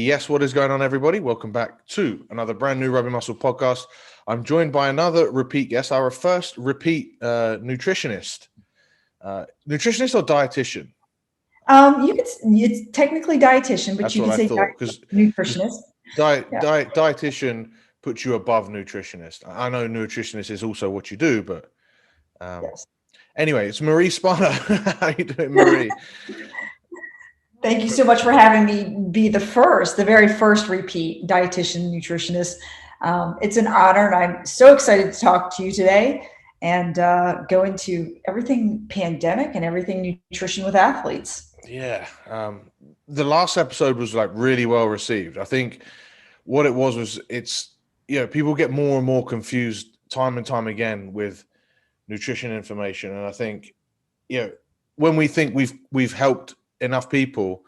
Yes, what is going on, everybody? Welcome back to another brand new Rugby Muscle podcast. I'm joined by another repeat guest, our first repeat nutritionist. Nutritionist or dietitian? It's technically dietitian, but That's you what can I say thought, because nutritionist. Yeah. dietitian puts you above nutritionist. I know nutritionist is also what you do, but Yes. anyway, it's Marie Spanner. How you doing, Marie? Thank you so much for having me be the very first repeat dietitian nutritionist. It's an honor, and I'm so excited to talk to you today and go into everything pandemic and everything nutrition with athletes. Yeah. The last episode was like really well received. I think what it was people get more and more confused time and time again with nutrition information. And I think, when we think we've helped enough people,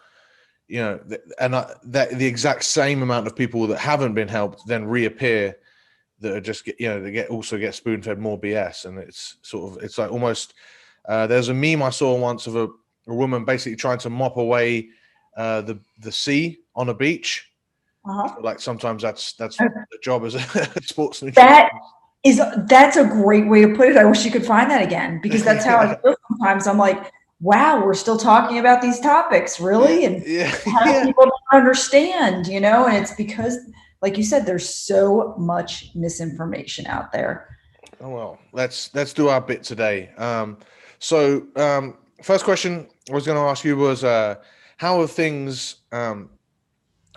that the exact same amount of people that haven't been helped then reappear that are just get spoon fed more BS. And it's like almost there's a meme I saw once of a woman basically trying to mop away the sea on a beach. Uh-huh. Like sometimes that's the job as a sports nutritionist. That's a great way to put it. I wish you could find that again, because that's how I feel sometimes. I'm like, wow, we're still talking about these topics, really? And how do people not understand, And it's because, like you said, there's so much misinformation out there. Oh, well, let's do our bit today. First question I was going to ask you was, how have things been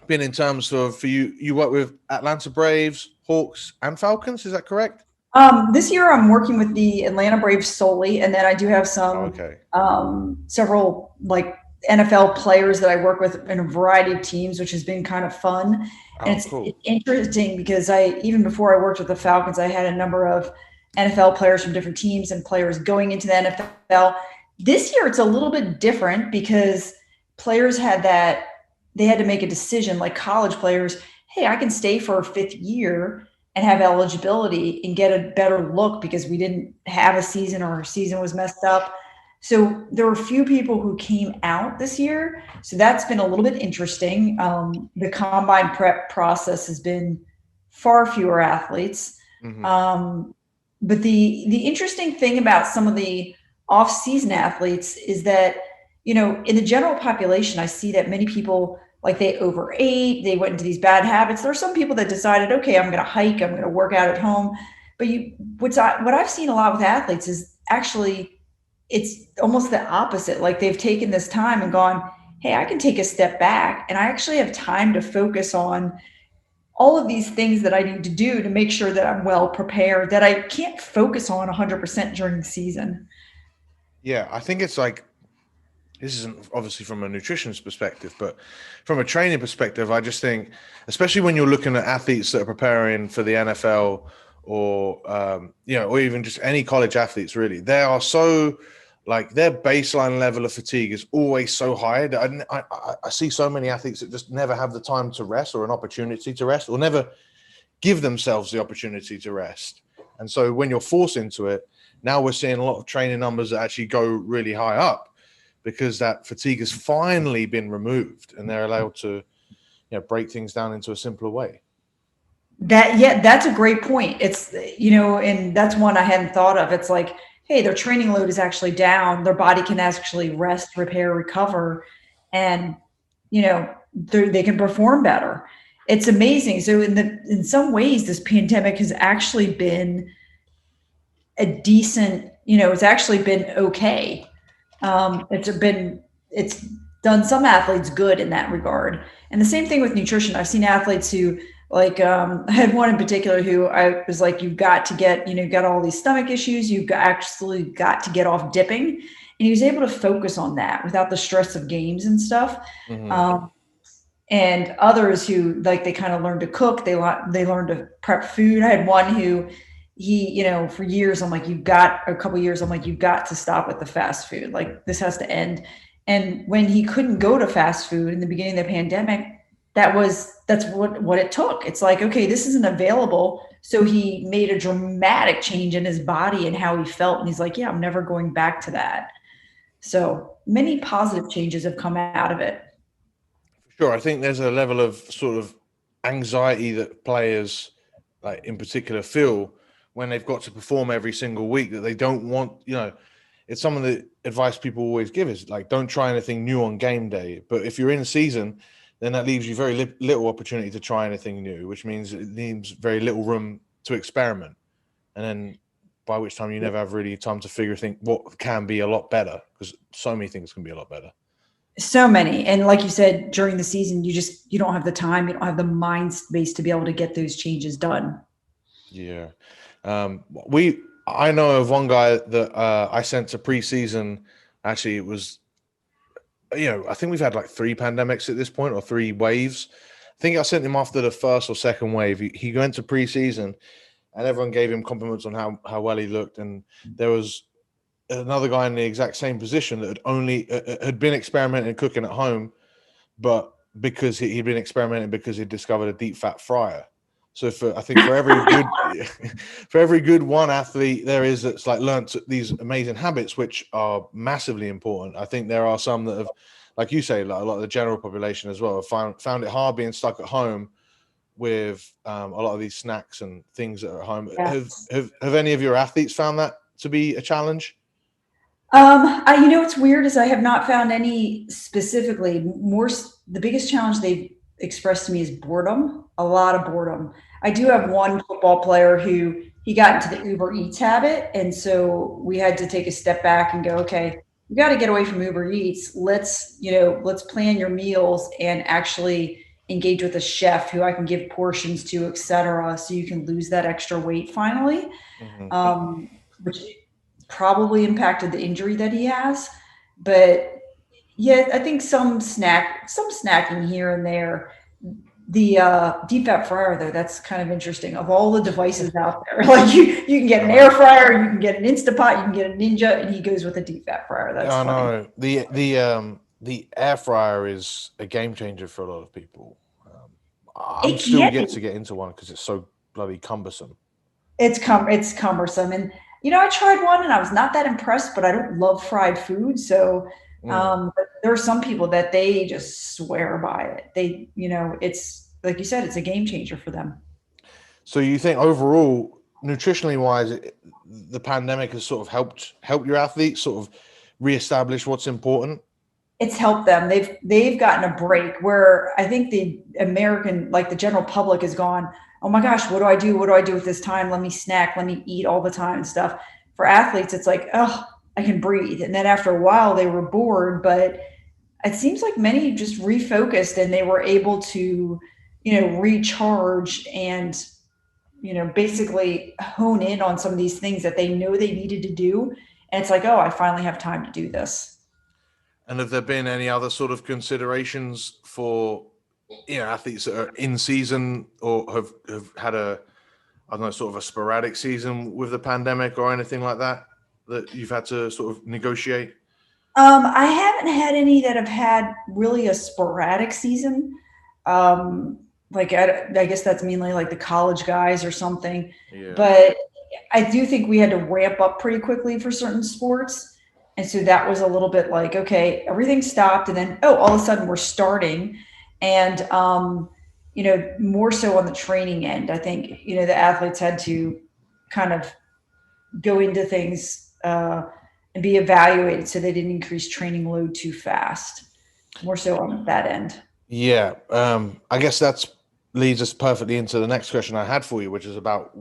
in terms of, for you? You work with Atlanta Braves, Hawks, and Falcons. Is that correct? This year I'm working with the Atlanta Braves solely, and then I do have several like NFL players that I work with in a variety of teams, which has been kind of fun. And it's interesting because even before I worked with the Falcons, I had a number of NFL players from different teams and players going into the NFL. This year it's a little bit different because players they had to make a decision, like college players. Hey, I can stay for a fifth year and have eligibility and get a better look because we didn't have a season or our season was messed up. So there were a few people who came out this year. So that's been a little bit interesting. The combine prep process has been far fewer athletes. Mm-hmm. But the interesting thing about some of the off-season athletes is that, in the general population, I see that many people, like, they overate, they went into these bad habits. There are some people that decided, okay, I'm going to hike, I'm going to work out at home. But what I've seen a lot with athletes is actually it's almost the opposite. Like, they've taken this time and gone, hey, I can take a step back and I actually have time to focus on all of these things that I need to do to make sure that I'm well prepared, that I can't focus on 100% during the season. Yeah, I think it's like, this isn't obviously from a nutritionist perspective, but from a training perspective, I just think, especially when you're looking at athletes that are preparing for the NFL or, or even just any college athletes, really, they are so, like, their baseline level of fatigue is always so high that I see so many athletes that just never have the time to rest or an opportunity to rest, or never give themselves the opportunity to rest. And so when you're forced into it, now we're seeing a lot of training numbers that actually go really high up, because that fatigue has finally been removed and they're allowed to, break things down into a simpler way. That's a great point. It's, and that's one I hadn't thought of. It's like, hey, their training load is actually down. Their body can actually rest, repair, recover, and, they can perform better. It's amazing. So in some ways, this pandemic has actually been a decent, it's actually been okay. It's done some athletes good in that regard. And the same thing with nutrition. I've seen athletes who, like, I had one in particular who I was like, you've got to get, you've got all these stomach issues. You've actually got to get off dipping. And he was able to focus on that without the stress of games and stuff. Mm-hmm. And others who, like, they kind of learned to cook. They learned to prep food. I had one who, for years, I'm like, you've got to stop with the fast food. Like, this has to end. And when he couldn't go to fast food in the beginning of the pandemic, that's what it took. It's like, okay, this isn't available. So he made a dramatic change in his body and how he felt. And he's like, yeah, I'm never going back to that. So many positive changes have come out of it. Sure. I think there's a level of sort of anxiety that players, like in particular, feel when they've got to perform every single week, that they don't want, it's some of the advice people always give is like, don't try anything new on game day. But if you're in season, then that leaves you very little opportunity to try anything new, which means it leaves very little room to experiment. And then by which time you never have really time to think what can be a lot better, because so many things can be a lot better. So many. And like you said, during the season, you don't have the time, you don't have the mind space to be able to get those changes done. Yeah. I know of one guy that I sent to preseason. Actually, it was, I think we've had like 3 pandemics at this point, or 3 waves. I think I sent him after the first or second wave. He went to preseason and everyone gave him compliments on how well he looked. And there was another guy in the exact same position that had been experimenting cooking at home, but because he'd been experimenting because he'd discovered a deep fat fryer. So I think for every good one athlete there is that's like learned these amazing habits, which are massively important. I think there are some that have, like you say, like a lot of the general population as well, have found it hard being stuck at home with a lot of these snacks and things that are at home. Yes. Have any of your athletes found that to be a challenge? What's weird is I have not found any specifically. The biggest challenge they've expressed to me is boredom, a lot of boredom. I do have one football player who he got into the Uber Eats habit. And so we had to take a step back and go, okay, we got to get away from Uber Eats. Let's plan your meals and actually engage with a chef who I can give portions to, et cetera. So you can lose that extra weight finally, which probably impacted the injury that he has. But yeah, I think some snacking here and there. The deep fat fryer, though, that's kind of interesting. Of all the devices out there, like you can get an air fryer, you can get an Instapot, you can get a Ninja, and he goes with a deep fat fryer. That's funny. The air fryer is a game changer for a lot of people. I'm still yet to get into one because it's so bloody cumbersome. It's cumbersome, and I tried one and I was not that impressed. But I don't love fried food, so. But there are some people that they just swear by it. It's like you said, it's a game changer for them. So you think overall, nutritionally wise, the pandemic has sort of help your athletes sort of reestablish what's important? It's helped them. They've gotten a break where I think the American, like the general public, has gone, oh my gosh, what do I do? What do I do with this time? Let me snack, let me eat all the time and stuff. For athletes, it's like, oh, I can breathe. And then after a while they were bored, but it seems like many just refocused and they were able to, recharge and, basically hone in on some of these things that they know they needed to do. And it's like, oh, I finally have time to do this. And have there been any other sort of considerations for, athletes that are in season or have had sort of a sporadic season with the pandemic or anything like that you've had to sort of negotiate? I haven't had any that have had really a sporadic season. Like I guess that's mainly like the college guys or something. Yeah. But I do think we had to ramp up pretty quickly for certain sports. And so that was a little bit like, okay, everything stopped. And then, all of a sudden we're starting. And, more so on the training end, I think, the athletes had to kind of go into things and be evaluated so they didn't increase training load too fast, more so on that end. Yeah. I guess that's leads us perfectly into the next question I had for you, which is about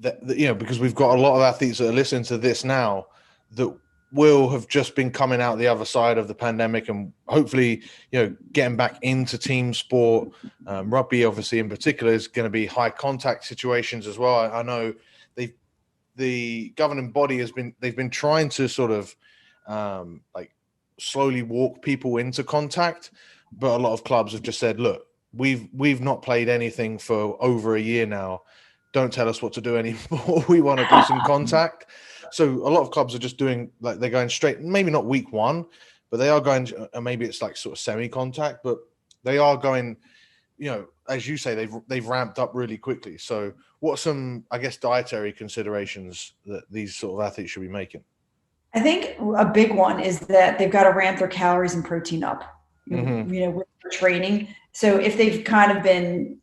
because we've got a lot of athletes that are listening to this now that will have just been coming out the other side of the pandemic and hopefully, getting back into team sport. Rugby, obviously, in particular, is going to be high contact situations as well. I know the governing body they've been trying to sort of slowly walk people into contact, but a lot of clubs have just said, look, we've not played anything for over a year now. Don't tell us what to do anymore. We want to do some contact. So a lot of clubs are just doing, like, they're going straight, maybe not week one, but they are going, maybe it's like sort of semi-contact, but they are going, as you say, they've ramped up really quickly. So what are some, I guess, dietary considerations that these sort of athletes should be making? I think a big one is that they've got to ramp their calories and protein up. with training. So if they've kind of been,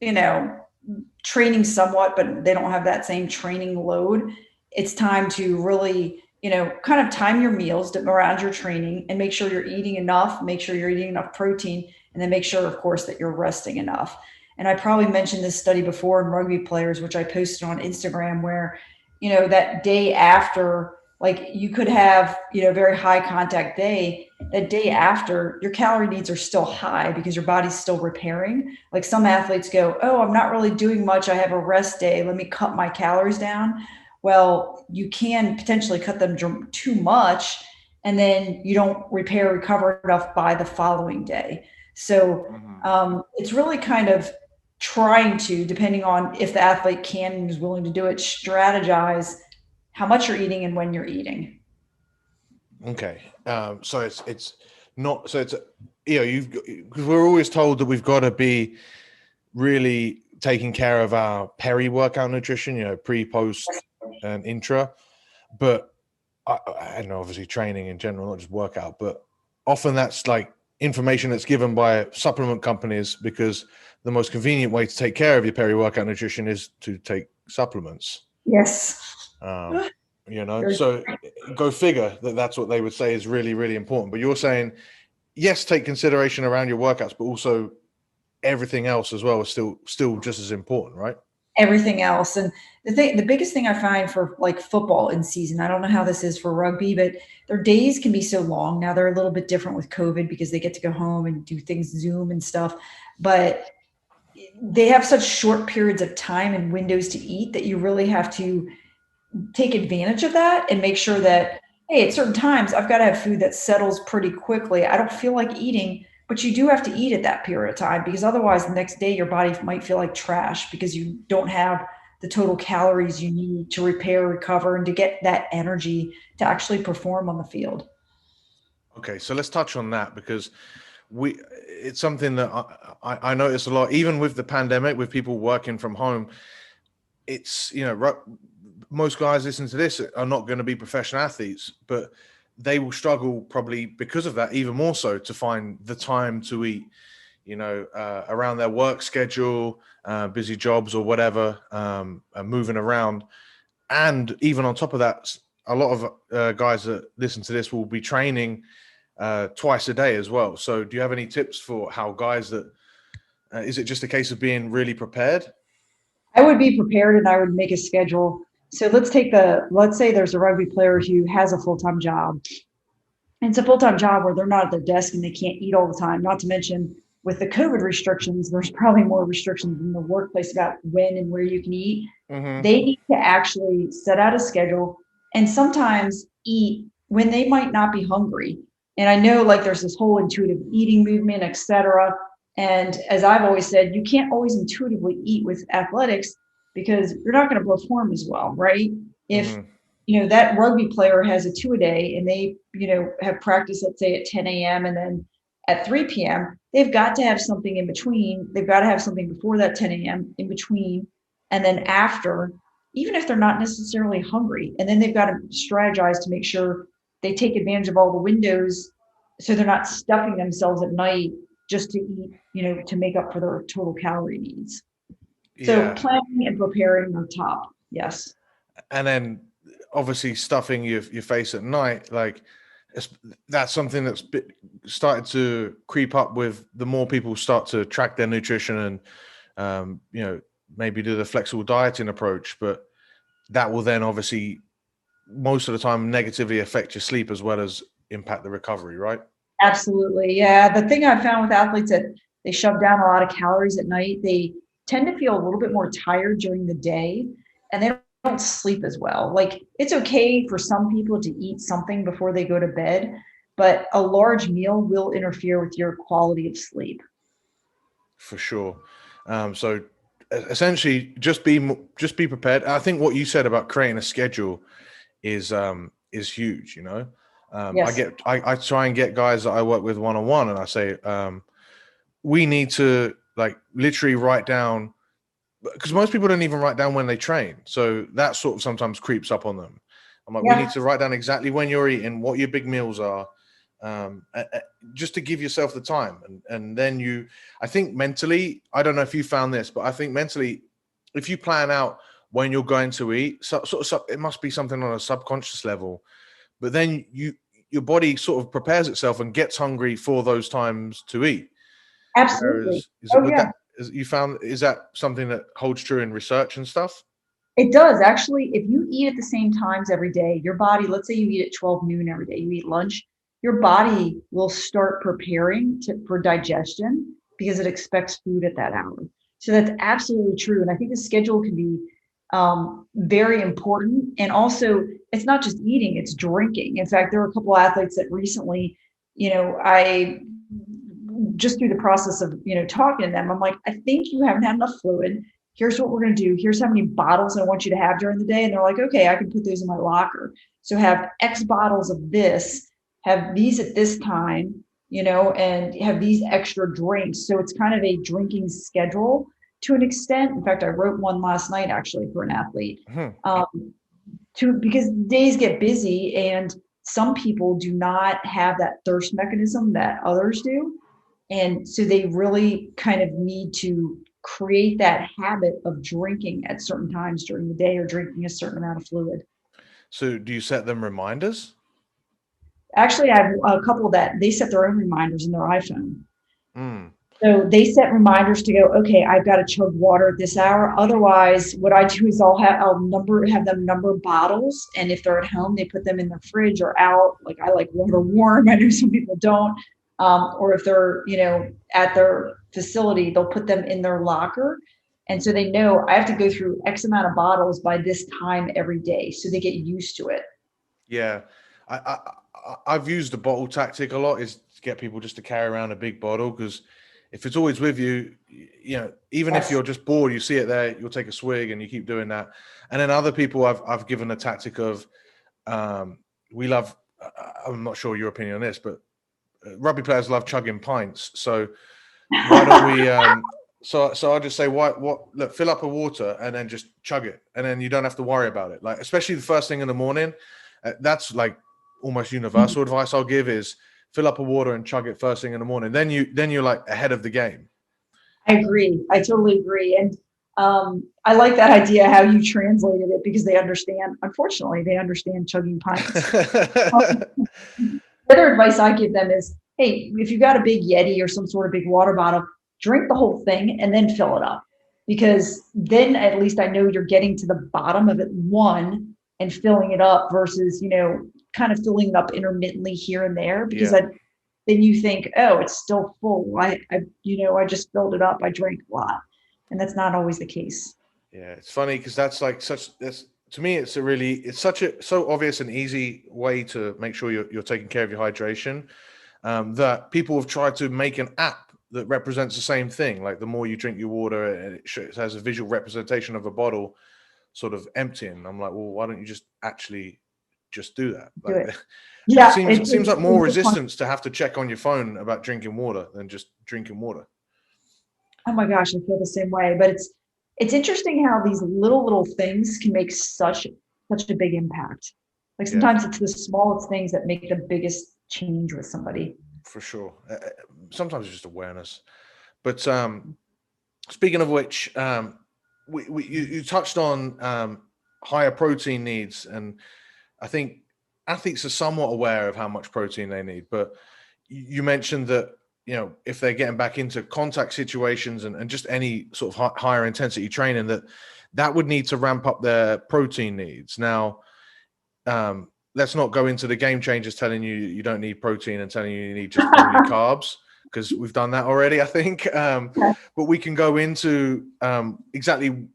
training somewhat, but they don't have that same training load, it's time to really, kind of time your meals around your training and make sure you're eating enough, make sure you're eating enough protein, and then make sure, of course, that you're resting enough. And I probably mentioned this study before in rugby players, which I posted on Instagram, where, that day after, like you could have, very high contact day, that day after your calorie needs are still high because your body's still repairing. Like some athletes go, oh, I'm not really doing much. I have a rest day. Let me cut my calories down. Well, you can potentially cut them too much and then you don't recover enough by the following day. So it's really kind of trying to, depending on if the athlete can and is willing to do it, strategize how much you're eating and when you're eating. Okay. So it's not, so it's, because we're always told that we've got to be really taking care of our peri-workout nutrition, pre, post, and intra. But and obviously training in general, not just workout, but often that's like information that's given by supplement companies because the most convenient way to take care of your peri-workout nutrition is to take supplements. Yes. So go figure that's what they would say is really, really important. But you're saying, yes, take consideration around your workouts, but also everything else as well is still just as important, right? Everything else. And the biggest thing I find for like football in season, I don't know how this is for rugby, but their days can be so long. Now they're a little bit different with COVID because they get to go home and do things Zoom and stuff, but they have such short periods of time and windows to eat that you really have to take advantage of that and make sure that, hey, at certain times I've got to have food that settles pretty quickly. I don't feel like eating, but you do have to eat at that period of time because otherwise the next day your body might feel like trash because you don't have the total calories you need to repair, recover, and to get that energy to actually perform on the field. Okay, so let's touch on that because it's something that I notice a lot, even with the pandemic, with people working from home. It's, most guys listening to this are not going to be professional athletes, but they will struggle probably because of that, even more so to find the time to eat, around their work schedule, busy jobs or whatever, moving around. And even on top of that, a lot of guys that listen to this will be training twice a day as well. So do you have any tips for how guys is it just a case of being really prepared? I would be prepared and I would make a schedule. So let's say there's a rugby player who has a full-time job. And it's a full-time job where they're not at their desk and they can't eat all the time. Not to mention with the COVID restrictions, there's probably more restrictions in the workplace about when and where you can eat. Mm-hmm. They need to actually set out a schedule and sometimes eat when they might not be hungry. And I know like there's this whole intuitive eating movement, et cetera. And as I've always said, you can't always intuitively eat with athletics because you're not going to perform as well, right? If, that rugby player has a 2-a-day and they, have practice, let's say at 10 a.m. and then at 3 p.m., they've got to have something in between. They've got to have something before that 10 a.m. in between. And then after, even if they're not necessarily hungry. And then they've got to strategize to make sure they take advantage of all the windows so they're not stuffing themselves at night just to eat, to make up for their total calorie needs. So planning and preparing are top. Yes. And then obviously stuffing your face at night, like that's something that's started to creep up with the more people start to track their nutrition and, maybe do the flexible dieting approach, but that will then obviously most of the time negatively affect your sleep as well as impact the recovery, right? Absolutely. Yeah. The thing I've found with athletes that they shove down a lot of calories at night, they tend to feel a little bit more tired during the day and they don't sleep as well. Like it's okay for some people to eat something before they go to bed, but a large meal will interfere with your quality of sleep. For sure. So essentially just be prepared. I think what you said about creating a schedule is huge, Yes. I try and get guys that I work with one-on-one and I say, we need to like literally write down, because most people don't even write down when they train. So that sort of sometimes creeps up on them. I'm like, we need to write down exactly when you're eating, what your big meals are. just to give yourself the time. And then I think mentally, I don't know if you found this, but I think mentally, if you plan out when you're going to eat, it must be something on a subconscious level, but then your body sort of prepares itself and gets hungry for those times to eat. Absolutely. Is that something that holds true in research and stuff? It does. Actually, if you eat at the same times every day, your body, let's say you eat at 12 noon every day, you eat lunch, your body will start preparing for digestion because it expects food at that hour. So that's absolutely true. And I think the schedule can be very important. And also, it's not just eating, it's drinking. In fact, there were a couple of athletes that recently, I just through the process of, talking to them, I'm like, I think you haven't had enough fluid. Here's what we're going to do. Here's how many bottles I want you to have during the day. And they're like, okay, I can put those in my locker. So have X bottles of this, have these at this time, and have these extra drinks. So it's kind of a drinking schedule to an extent. In fact, I wrote one last night actually for an athlete because days get busy and some people do not have that thirst mechanism that others do. And so they really kind of need to create that habit of drinking at certain times during the day or drinking a certain amount of fluid. So do you set them reminders? Actually, I have a couple that they set their own reminders in their iPhone. So they set reminders to go, okay, I've got to chug water at this hour. Otherwise, what I do is have them number bottles. And if they're at home, they put them in their fridge or out. Like I like water warm. I know some people don't. Or if they're, at their facility, they'll put them in their locker. And so they know I have to go through X amount of bottles by this time every day. So they get used to it. Yeah. I've used the bottle tactic a lot, is to get people just to carry around a big bottle, because if it's always with you, even if you're just bored, you see it there, you'll take a swig and you keep doing that. And then other people I've given a tactic of, we love, I'm not sure your opinion on this, but rugby players love chugging pints. So why don't we, so I just say, look, fill up a water and then just chug it. And then you don't have to worry about it. Like, especially the first thing in the morning, that's like almost universal advice I'll give is fill up a water and chug it first thing in the morning. Then you're like ahead of the game. I agree. I totally agree. And I like that idea how you translated it because they understand, unfortunately, they understand chugging pints. The other advice I give them is, hey, if you've got a big Yeti or some sort of big water bottle, drink the whole thing and then fill it up. Because then at least I know you're getting to the bottom of it, one, and filling it up versus, kind of filling it up intermittently here and there. Because then you think, oh, it's still full. I just filled it up. I drank a lot. And that's not always the case. Yeah, it's funny because that's like to me, it's so obvious and easy way to make sure you're taking care of your hydration, that people have tried to make an app that represents the same thing. Like the more you drink your water, it has a visual representation of a bottle sort of emptying. I'm like, well, why don't you just actually just do that? Like, yeah, it seems like more resistance to have to check on your phone about drinking water than just drinking water. Oh my gosh, I feel the same way. But it's interesting how these little things can make such a big impact. Like sometimes it's the smallest things that make the biggest change with somebody. For sure. Sometimes it's just awareness. But speaking of which, you touched on higher protein needs, and I think athletes are somewhat aware of how much protein they need. But you mentioned that, if they're getting back into contact situations and just any sort of higher intensity training, that would need to ramp up their protein needs. Now, let's not go into the game changers telling you don't need protein and telling you need just only carbs, because we've done that already, I think. But we can go into exactly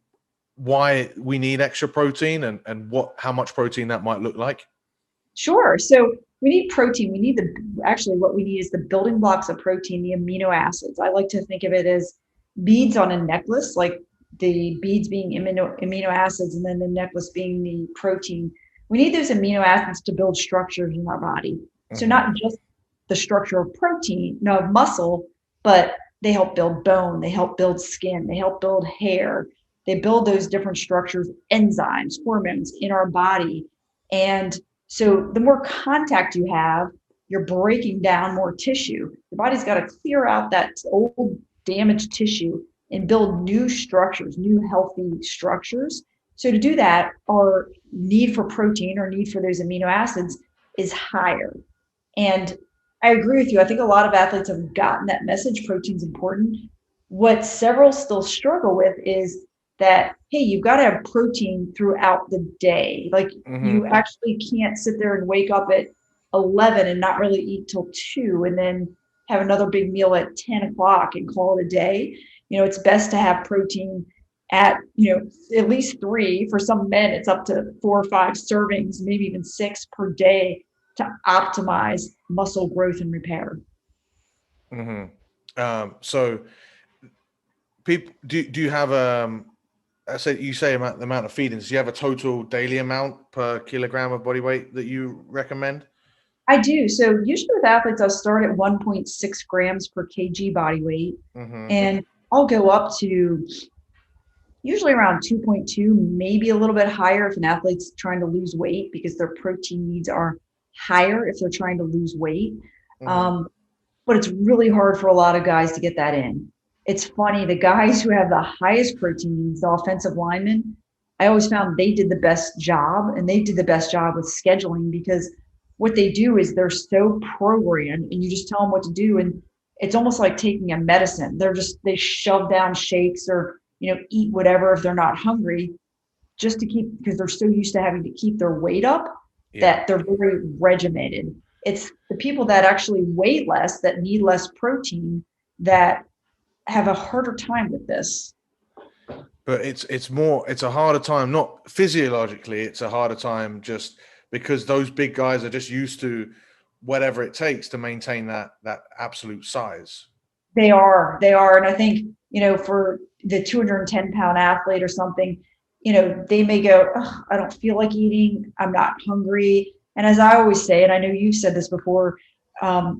why we need extra protein and how much protein that might look like. Sure. So we need protein. We need what we need is the building blocks of protein, the amino acids. I like to think of it as beads on a necklace, like the beads being amino acids and then the necklace being the protein. We need those amino acids to build structures in our body. Mm-hmm. So not just the structure of protein, of muscle, but they help build bone, they help build skin, they help build hair. They build those different structures, enzymes, hormones in our body. And so the more contact you have, you're breaking down more tissue. The body's got to clear out that old damaged tissue and build new structures, new healthy structures. So to do that, our need for protein or need for those amino acids is higher. And I agree with you. I think a lot of athletes have gotten that message. Protein's important. What several still struggle with is that, hey, you've got to have protein throughout the day. Like you actually can't sit there and wake up at 11 and not really eat till 2 and then have another big meal at 10 o'clock and call it a day. It's best to have protein at, at least 3. For some men, it's up to 4 or 5 servings, maybe even 6 per day to optimize muscle growth and repair. So people, do you have, I say you say the amount of feedings, do you have a total daily amount per kilogram of body weight that you recommend? I do. So usually with athletes, I'll start at 1.6 grams per kg body weight. And I'll go up to usually around 2.2, maybe a little bit higher if an athlete's trying to lose weight, because their protein needs are higher if they're trying to lose weight. But it's really hard for a lot of guys to get that in. It's funny, the guys who have the highest protein needs, the offensive linemen, I always found they did the best job, and they did the best job with scheduling, because what they do is they're so programmed and you just tell them what to do. And it's almost like taking a medicine. They shove down shakes or, eat whatever if they're not hungry, just to keep, because they're so used to having to keep their weight up that they're very regimented. It's the people that actually weigh less, that need less protein, that have a harder time with this. But it's a harder time, not physiologically, it's a harder time just because those big guys are just used to whatever it takes to maintain that absolute size. They are. And I think, for the 210-pound athlete or something, they may go, I don't feel like eating. I'm not hungry. And as I always say, and I know you've said this before,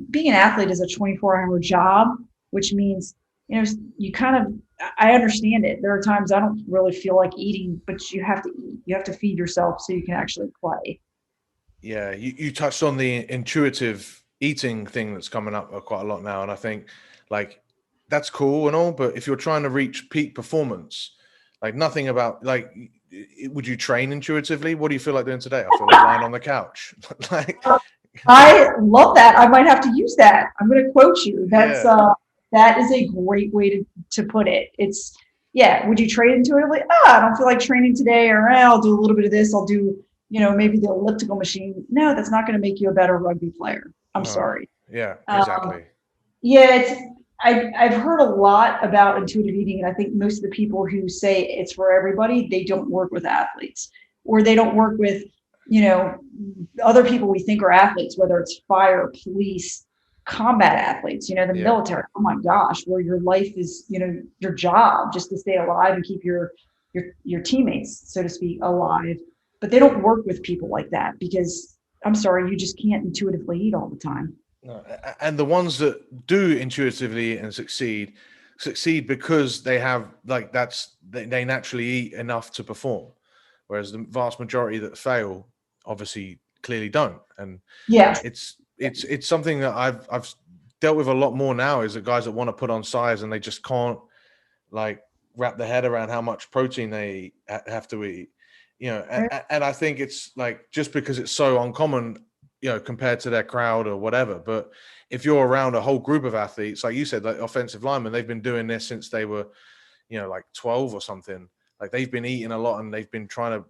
being an athlete is a 24-hour job, which means, you kind of, I understand it. There are times I don't really feel like eating, but you have to eat. You have to feed yourself so you can actually play. Yeah, you touched on the intuitive eating thing that's coming up quite a lot now. And I think, like, that's cool and all, but if you're trying to reach peak performance, like nothing about, like, would you train intuitively? What do you feel like doing today? I feel like lying on the couch. I love that. I might have to use that. I'm going to quote you. That is a great way to put it. It's, would you train intuitively? I don't feel like training today, or I'll do a little bit of this. I'll do, maybe the elliptical machine. No, that's not going to make you a better rugby player. I'm sorry. Yeah, exactly. I've heard a lot about intuitive eating, and I think most of the people who say it's for everybody, they don't work with athletes, or they don't work with, other people we think are athletes, whether it's fire, police, combat athletes, the military. Oh my gosh, where your life is, your job just to stay alive and keep your teammates, so to speak, alive. But they don't work with people like that, because I'm sorry, you just can't intuitively eat all the time. No, and the ones that do intuitively and succeed because they have, like, they naturally eat enough to perform, whereas the vast majority that fail obviously clearly don't. And it's something that I've dealt with a lot more now, is the guys that want to put on size and they just can't, like, wrap their head around how much protein they have to eat, and I think it's like, just because it's so uncommon, compared to their crowd or whatever. But if you're around a whole group of athletes, like you said, like offensive linemen, they've been doing this since they were, like 12 or something. Like, they've been eating a lot, and they've been trying to,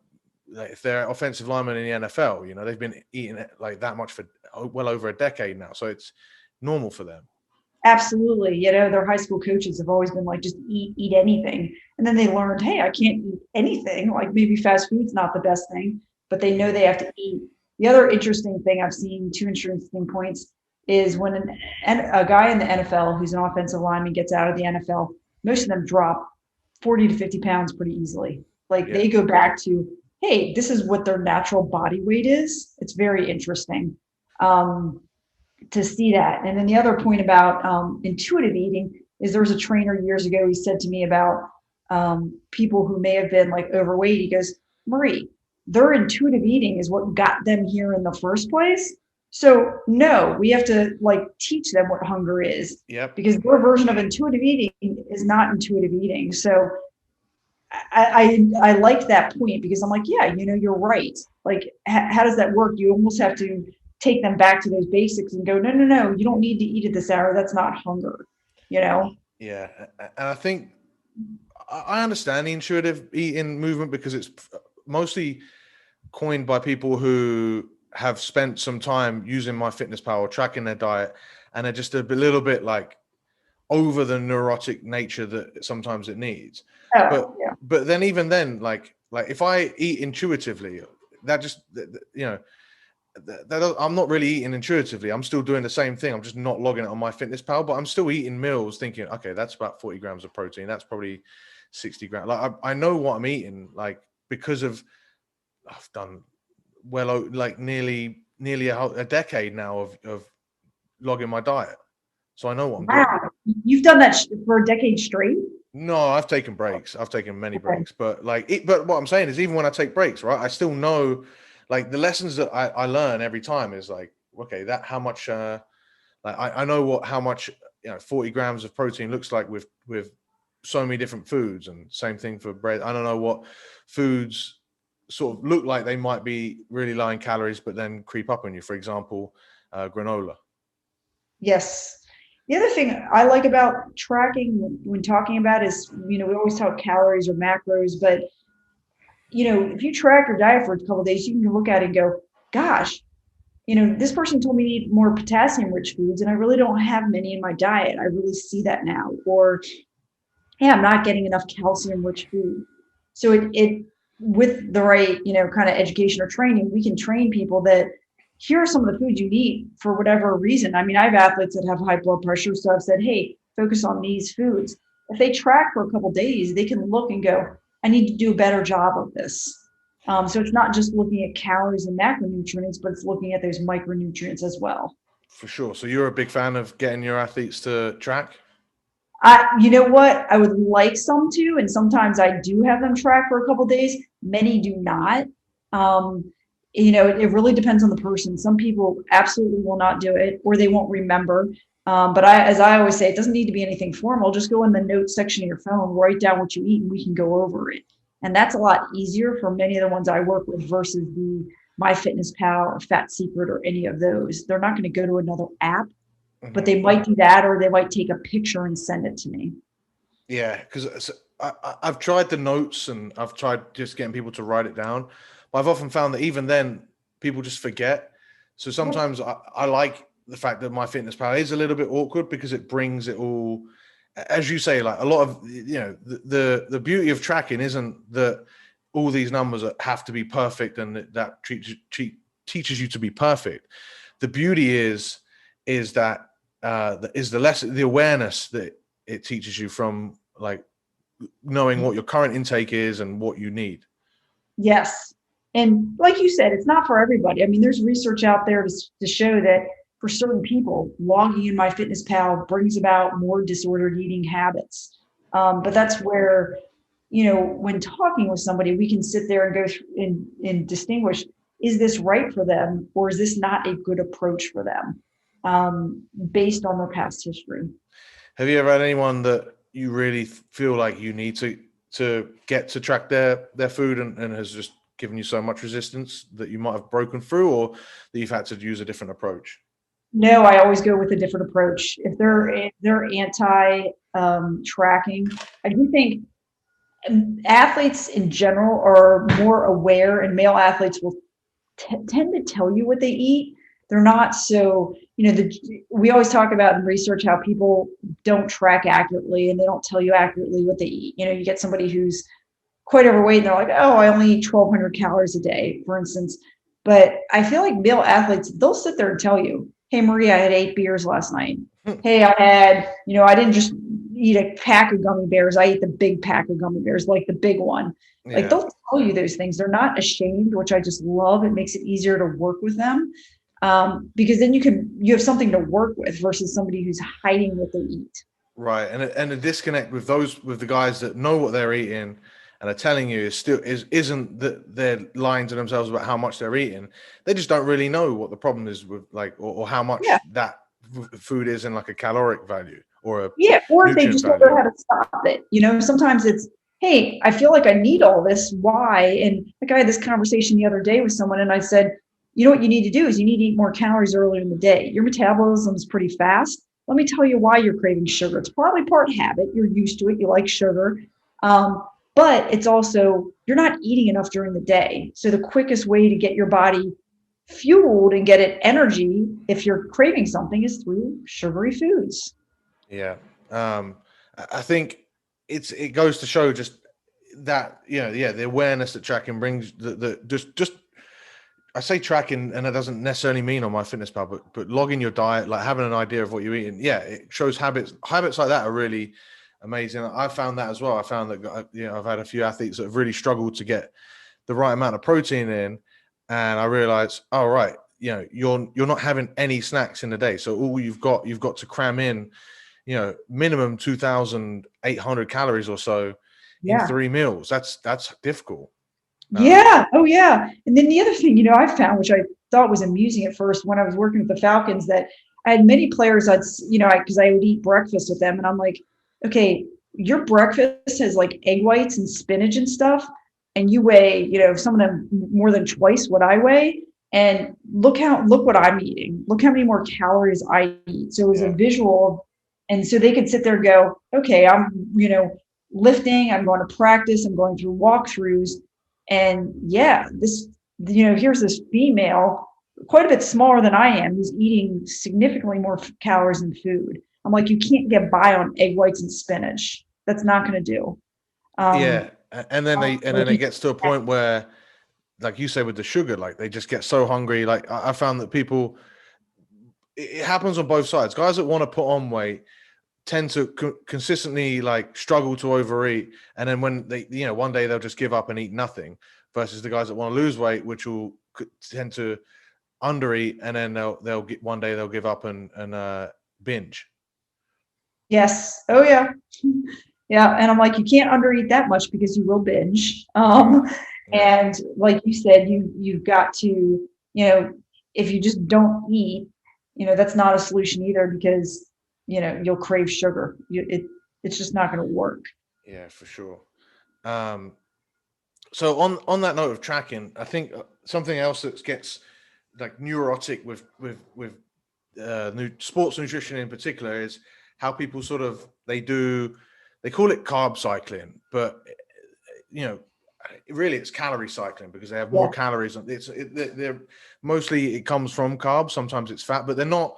like, if they're offensive linemen in the NFL, they've been eating like that much for well over a decade now. So it's normal for them. Absolutely. Their high school coaches have always been like, just eat anything. And then they learned, hey, I can't eat anything. Like, maybe fast food's not the best thing, but they know they have to eat. The other interesting thing I've seen, 2 interesting points, is when a guy in the NFL who's an offensive lineman gets out of the NFL, most of them drop 40 to 50 pounds pretty easily. Like, they go back to, hey, this is what their natural body weight is. It's very interesting to see that. And then the other point about intuitive eating is, there was a trainer years ago, he said to me about people who may have been like overweight. He goes, Marie, their intuitive eating is what got them here in the first place. So no, we have to like teach them what hunger is. Yep. Because their version of intuitive eating is not intuitive eating. So I like that point because I'm like, yeah, you're right. Like, how does that work? You almost have to take them back to those basics and go, no, you don't need to eat at this hour. That's not hunger, Yeah, and I think I understand the intuitive eating movement because it's mostly coined by people who have spent some time using MyFitnessPal, tracking their diet, and they're just a little bit like over the neurotic nature that sometimes it needs. Oh, yeah. But then even then, like if I eat intuitively, that just that I'm not really eating intuitively. I'm still doing the same thing. I'm just not logging it on MyFitnessPal, but I'm still eating meals thinking, okay, that's about 40 grams of protein. That's probably 60 grams. Like I know what I'm eating, like because I've done like nearly a decade now of logging my diet. So I know what I'm doing. Wow. You've done that for a decade straight? No, I've taken breaks. I've taken many Okay. breaks, but but what I'm saying is even when I take breaks, right, I still know like the lessons that I learn every time is like, okay, that how much, like I know how much, 40 grams of protein looks like with so many different foods, and same thing for bread. I don't know what foods sort of look like they might be really low in calories, but then creep up on you. For example, granola. Yes. The other thing I like about tracking when talking about is, we always talk calories or macros, but if you track your diet for a couple of days, you can look at it and go, gosh, this person told me to eat more potassium rich foods, and I really don't have many in my diet. I really see that now. Or, hey, I'm not getting enough calcium rich food. So it with the right, kind of education or training, we can train people that here are some of the foods you need for whatever reason. I mean, I have athletes that have high blood pressure, so I've said, hey, focus on these foods. If they track for a couple of days, they can look and go, I need to do a better job of this. So it's not just looking at calories and macronutrients, but it's looking at those micronutrients as well. For sure. So you're a big fan of getting your athletes to track? You know what? I would like some to, and sometimes I do have them track for a couple of days. Many do not. It really depends on the person. Some people absolutely will not do it, or they won't remember. But as I always say, it doesn't need to be anything formal. Just go in the notes section of your phone, write down what you eat, and we can go over it. And that's a lot easier for many of the ones I work with versus the MyFitnessPal or Fat Secret or any of those. They're not going to go to another app, but they might do that, or they might take a picture and send it to me. Yeah, because I've tried the notes and I've tried just getting people to write it down, but I've often found that even then people just forget. So sometimes I like the fact that MyFitnessPal is a little bit awkward because it brings it all, as you say, like a lot of, the beauty of tracking isn't that all these numbers have to be perfect and that teaches you to be perfect. The beauty is that the awareness that it teaches you from, like knowing what your current intake is and what you need. Yes. And like you said, it's not for everybody. I mean, there's research out there to show that for certain people, logging in MyFitnessPal brings about more disordered eating habits. But that's where, when talking with somebody, we can sit there and go through and distinguish, is this right for them, or is this not a good approach for them, based on their past history? Have you ever had anyone that you really feel like you need to get to track their food and has just given you so much resistance that you might have broken through, or that you've had to use a different approach? No, I always go with a different approach. If they're anti tracking, I do think athletes in general are more aware, and male athletes will tend to tell you what they eat. They're not so, we always talk about in research how people don't track accurately and they don't tell you accurately what they eat. You get somebody who's quite overweight and they're like, oh, I only eat 1,200 calories a day, for instance. But I feel like male athletes, they'll sit there and tell you, hey, Maria, I had 8 beers last night. Hey, I had, I didn't just eat a pack of gummy bears. I ate the big pack of gummy bears, like the big one. Yeah. Like, they'll tell you those things. They're not ashamed, which I just love. It makes it easier to work with them, because then you have something to work with versus somebody who's hiding what they eat. Right, and a disconnect with the guys that know what they're eating and are telling you isn't that they're lying to themselves about how much they're eating. They just don't really know what the problem is with or how much that food is in like a caloric value or a or if they nutrient just value. don't know how to stop it. Sometimes it's, hey, I feel like I need all this. Why? And like I had this conversation the other day with someone, and I said, what you need to do is you need to eat more calories earlier in the day. Your metabolism is pretty fast. Let me tell you why you're craving sugar. It's probably part habit. You're used to it. You like sugar. But it's also, you're not eating enough during the day. So the quickest way to get your body fueled and get it energy, if you're craving something, is through sugary foods. Yeah. I think it goes to show just that, the awareness that tracking brings, just I say tracking, and that doesn't necessarily mean on MyFitnessPal, but logging your diet, like having an idea of what you're eating. Yeah, it shows habits. Habits like that are really amazing. I found that as well. I found that I've had a few athletes that have really struggled to get the right amount of protein in, and I realized, oh right, you're not having any snacks in the day, so all you've got to cram in, minimum 2,800 calories or so in 3 meals. That's difficult. Yeah. Oh, yeah. And then the other thing, I found, which I thought was amusing at first when I was working with the Falcons, that I had many players because I would eat breakfast with them. And I'm like, okay, your breakfast has like egg whites and spinach and stuff. And you weigh, some of them more than twice what I weigh. And look what I'm eating. Look how many more calories I eat. So it was a visual. And so they could sit there and go, okay, I'm, lifting, I'm going to practice, I'm going through walkthroughs. And here's this female, quite a bit smaller than I am, who's eating significantly more calories in food. I'm like, you can't get by on egg whites and spinach. That's not going to do. And then it gets to a point where, like you say with the sugar, like they just get so hungry. Like I found that people, it happens on both sides. Guys that want to put on weight tend to consistently like struggle to overeat, and then when they one day they'll just give up and eat nothing, versus the guys that want to lose weight, which will tend to undereat, and then they'll get, one day they'll give up and binge. Yes. Oh yeah. Yeah. And I'm like, you can't undereat that much because you will binge. And like you said, you've got to, if you just don't eat, that's not a solution either, because you'll crave sugar. It's just not going to work. Yeah, for sure. So on that note of tracking, I think something else that gets like neurotic with sports nutrition in particular is how people sort of they call it carb cycling, but really it's calorie cycling, because they have more calories. They're mostly, it comes from carbs. Sometimes it's fat, but they're not.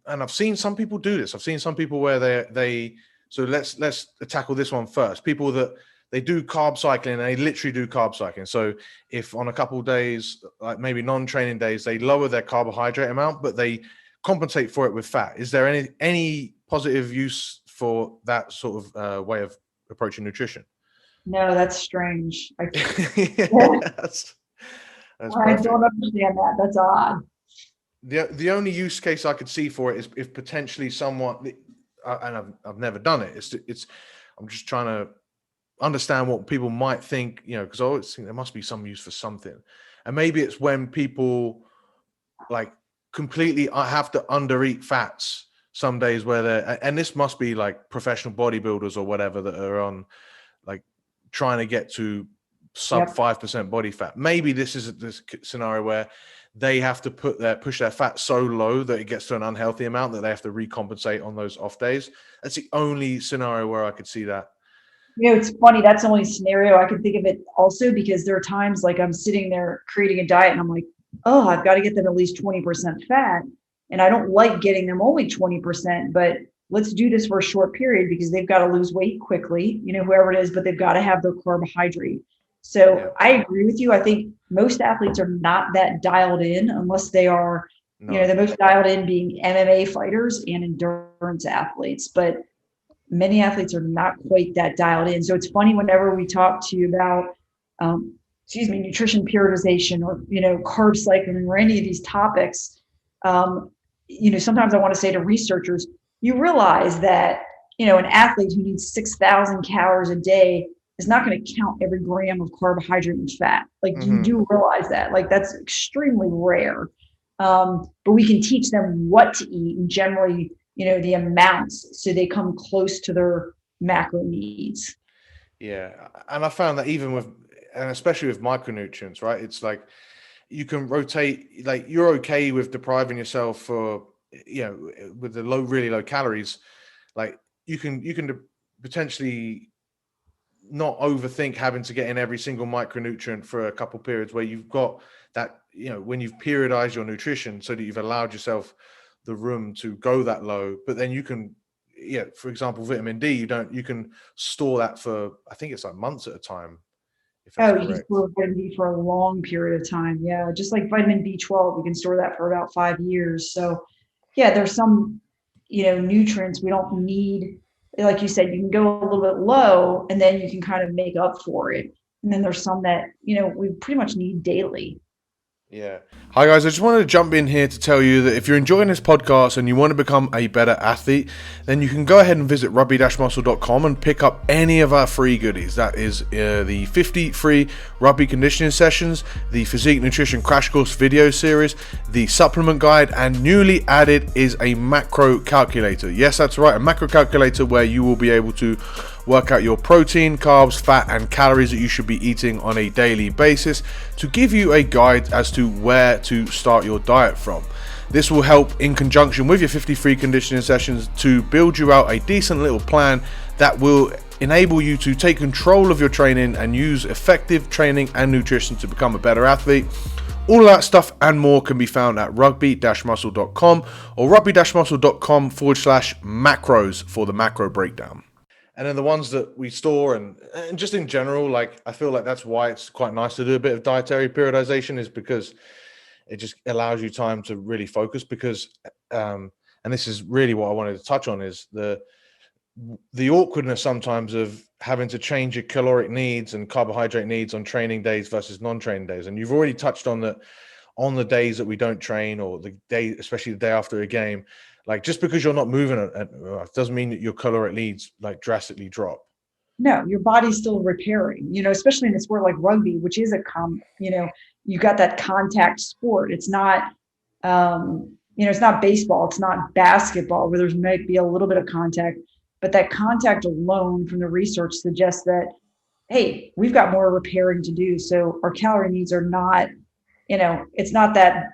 And I've seen some people do this. I've seen some people where so let's tackle this one first. People that they do carb cycling, and they literally do carb cycling. So if on a couple of days, like maybe non-training days, they lower their carbohydrate amount, but they compensate for it with fat. Is there any positive use for that sort of way of approaching nutrition? No, that's strange. I that's I don't understand that. That's odd. The only use case I could see for it is if potentially someone, and I've never done it. I'm just trying to understand what people might think, because I always think there must be some use for something, and maybe it's when people like completely have to undereat fats some days where and this must be like professional bodybuilders or whatever that are on like trying to get to sub 5% body fat. Maybe this is this scenario where they have to push their fat so low that it gets to an unhealthy amount that they have to recompensate on those off days. That's the only scenario where I could see that. It's funny. That's the only scenario I can think of it also, because there are times like I'm sitting there creating a diet and I'm like, oh, I've got to get them at least 20% fat. And I don't like getting them only 20%, but let's do this for a short period because they've got to lose weight quickly, whoever it is, but they've got to have their carbohydrate. So I agree with you. I think most athletes are not that dialed in unless they are, the most dialed in being MMA fighters and endurance athletes, but many athletes are not quite that dialed in. So it's funny whenever we talk to you about, nutrition periodization or, carb cycling or any of these topics, sometimes I want to say to researchers, you realize that, an athlete who needs 6,000 calories a day is not going to count every gram of carbohydrate and fat. Like you do realize that, like that's extremely rare. But we can teach them what to eat and generally, the amounts so they come close to their macro needs. Yeah. And I found that and especially with micronutrients, right? It's like you can rotate, like you're okay with depriving yourself for, with the really low calories. Like you can potentially not overthink having to get in every single micronutrient for a couple periods where you've got that, when you've periodized your nutrition so that you've allowed yourself the room to go that low, but then you can, for example, vitamin D, you can store that for, I think it's like months at a time, if that's Oh, you can correct. store vitamin D for a long period of time. Yeah, just like vitamin B12, you can store that for about 5 years. So, yeah, there's some, nutrients we don't need. Like you said, you can go a little bit low, and then you can kind of make up for it. And then there's some that we pretty much need daily. Yeah. Hi guys, I just wanted to jump in here to tell you that if you're enjoying this podcast and you want to become a better athlete, then you can go ahead and visit rugby-muscle.com and pick up any of our free goodies. That is the 50 free rugby conditioning sessions, the physique nutrition crash course video series, the supplement guide, and newly added is a macro calculator. Yes, that's right, a macro calculator where you will be able to work out your protein, carbs, fat, and calories that you should be eating on a daily basis to give you a guide as to where to start your diet from. This will help in conjunction with your 50 free conditioning sessions to build you out a decent little plan that will enable you to take control of your training and use effective training and nutrition to become a better athlete. All of that stuff and more can be found at rugby-muscle.com or rugby-muscle.com/macros for the macro breakdown. And then the ones that we store and just in general, like I feel like that's why it's quite nice to do a bit of dietary periodization, is because it just allows you time to really focus. Because and this is really what I wanted to touch on, is the awkwardness sometimes of having to change your caloric needs and carbohydrate needs on training days versus non-training days. And you've already touched on that on the days that we don't train, or the day, especially the day after a game. Like just because you're not moving it doesn't mean that your caloric needs like drastically drop. No, your body's still repairing, especially in a sport like rugby, which is you got that contact sport. It's not, it's not baseball. It's not basketball where there's might be a little bit of contact, but that contact alone from the research suggests that, hey, we've got more repairing to do. So our calorie needs are not, it's not that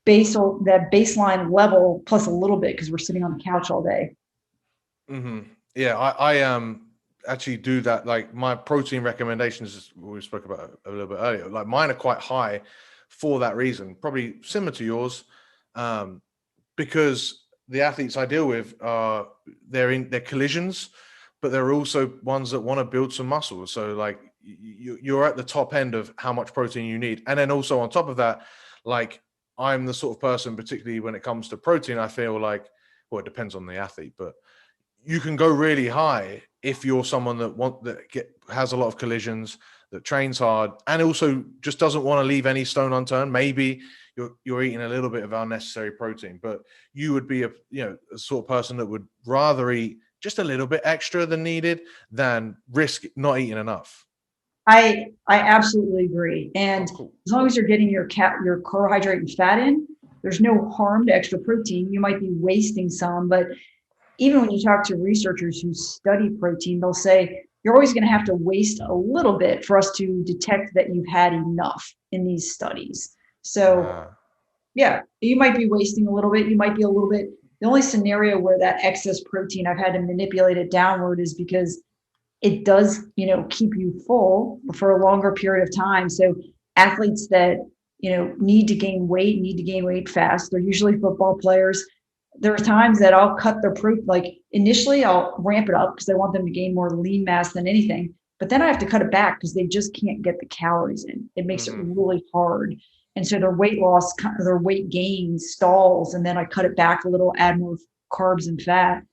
baseline level plus a little bit because we're sitting on the couch all day. Yeah, I actually do that. Like my protein recommendations, we spoke about a little bit earlier, like mine are quite high for that reason, probably similar to yours, because the athletes I deal with are they're collisions, but they're also ones that want to build some muscle. So like you're at the top end of how much protein you need, and then also on top of that, like I'm the sort of person, particularly when it comes to protein, I feel like, well, it depends on the athlete, but you can go really high if you're someone that has a lot of collisions, that trains hard, and also just doesn't want to leave any stone unturned. Maybe you're eating a little bit of unnecessary protein, but you would be a sort of person that would rather eat just a little bit extra than needed than risk not eating enough. I absolutely agree. And cool. As long as you're getting your carbohydrate and fat in, there's no harm to extra protein. You might be wasting some, but even when you talk to researchers who study protein, they'll say you're always going to have to waste a little bit for us to detect that you've had enough in these studies. So yeah, you might be wasting a little bit. You might be a little bit. The only scenario where that excess protein, I've had to manipulate it downward, is because it does, keep you full for a longer period of time. So athletes that, need to gain weight fast. They're usually football players. There are times that I'll cut their protein. Like initially I'll ramp it up because I want them to gain more lean mass than anything, but then I have to cut it back because they just can't get the calories in. It makes it really hard. And so their weight loss, their weight gain stalls. And then I cut it back a little, add more carbs and fat,